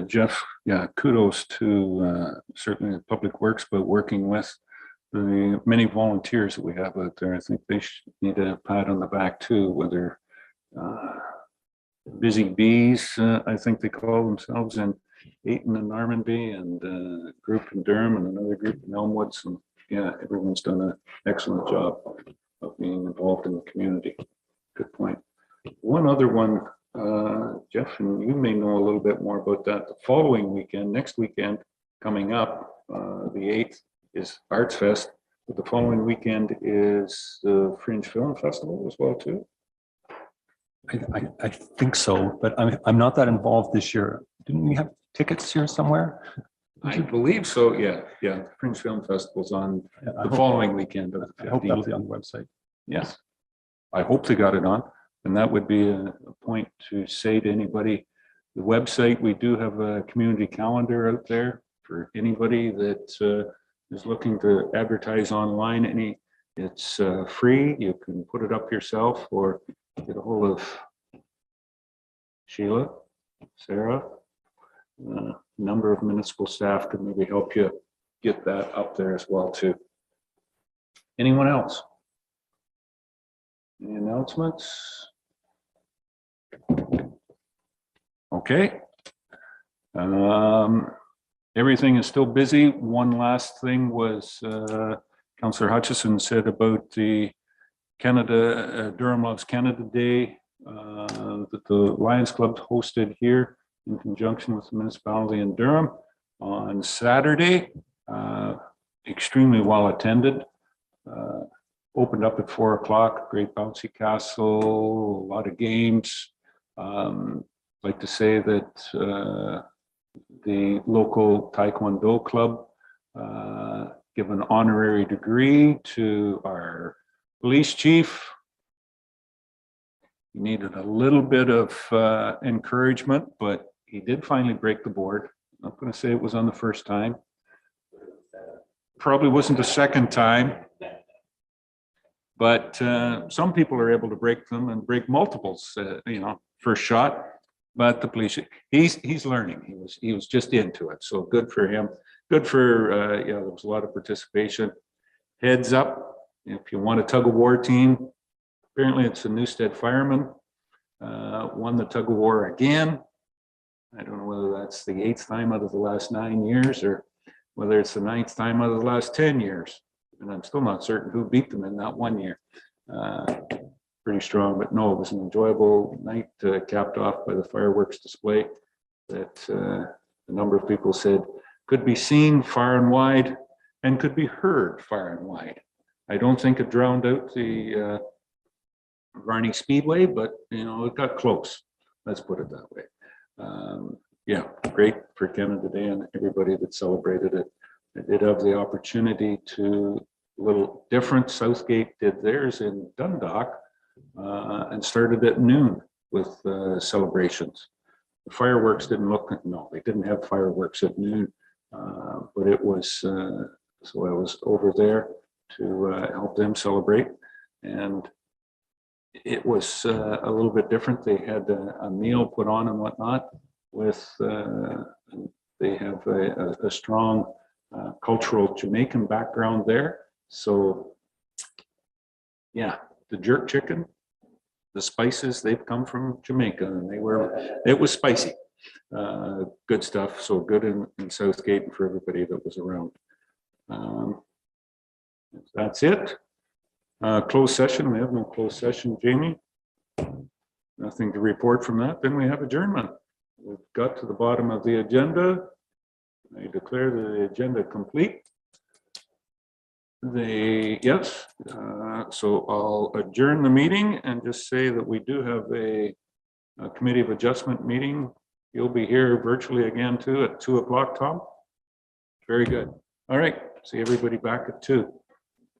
Jeff, yeah, kudos to certainly Public Works, but working with the many volunteers that we have out there. I think they need a pat on the back too, whether busy bees, I think they call themselves, in Ayton and Normanby, and a group in Durham and another group in Elmwood. So yeah, everyone's done an excellent job of being involved in the community. Good point. One other one, Jeff, and you may know a little bit more about that. The following weekend, next weekend coming up, the 8th is Arts Fest, but the following weekend is the Fringe Film Festival as well too. I think so, but I'm not that involved this year. Didn't we have tickets here somewhere? I believe so, yeah. The Fringe Film Festival's on the following weekend. I hope that'll be on the website. Yes, I hope they got it on. And that would be a point to say to anybody, the website, we do have a community calendar out there for anybody that is looking to advertise online. It's free. You can put it up yourself or get a hold of Sheila, Sarah, a number of municipal staff could maybe help you get that up there as well too. Anyone else? Any announcements? Okay. Everything is still busy. One last thing was Councillor Hutchison said about the Durham Loves Canada Day that the Lions Club hosted here in conjunction with the municipality in Durham on Saturday. Extremely well attended. Opened up at 4 o'clock, great bouncy castle, a lot of games. Like to say that the local Taekwondo club give an honorary degree to our police chief. He needed a little bit of encouragement, but he did finally break the board. I'm not going to say it was on the first time. Probably wasn't the second time. But some people are able to break them and break multiples, first shot. But the police, he's learning. He was just into it. So good for him. Good for, there was a lot of participation. Heads up, if you want a tug of war team, apparently it's a Newstead fireman, won the tug of war again. I don't know whether that's the 8th time out of the last 9 years or whether it's the 9th time out of the last 10 years. And I'm still not certain who beat them in that one year. Pretty strong, but no, it was an enjoyable night, capped off by the fireworks display that a number of people said could be seen far and wide and could be heard far and wide. I don't think it drowned out the Varney Speedway, but you know, it got close. Let's put it that way. Yeah, great for Canada Day and everybody that celebrated it. I did have the opportunity to, a little different, Southgate did theirs in Dundalk and started at noon with celebrations. The fireworks didn't look, no, they didn't have fireworks at noon, but it was, so I was over there to help them celebrate. And it was a little bit different. They had a meal put on and whatnot with, they have a strong cultural Jamaican background there. So yeah, the jerk chicken, the spices, they've come from Jamaica and it was spicy. Good stuff. So good in Southgate and for everybody that was around. That's it. Closed session, we have no closed session, Jamie. Nothing to report from that. Then we have adjournment. We've got to the bottom of the agenda. I declare the agenda complete. Yes, so I'll adjourn the meeting and just say that we do have a committee of adjustment meeting. You'll be here virtually again too at 2 o'clock, Tom. Very good. All right, see everybody back at 2.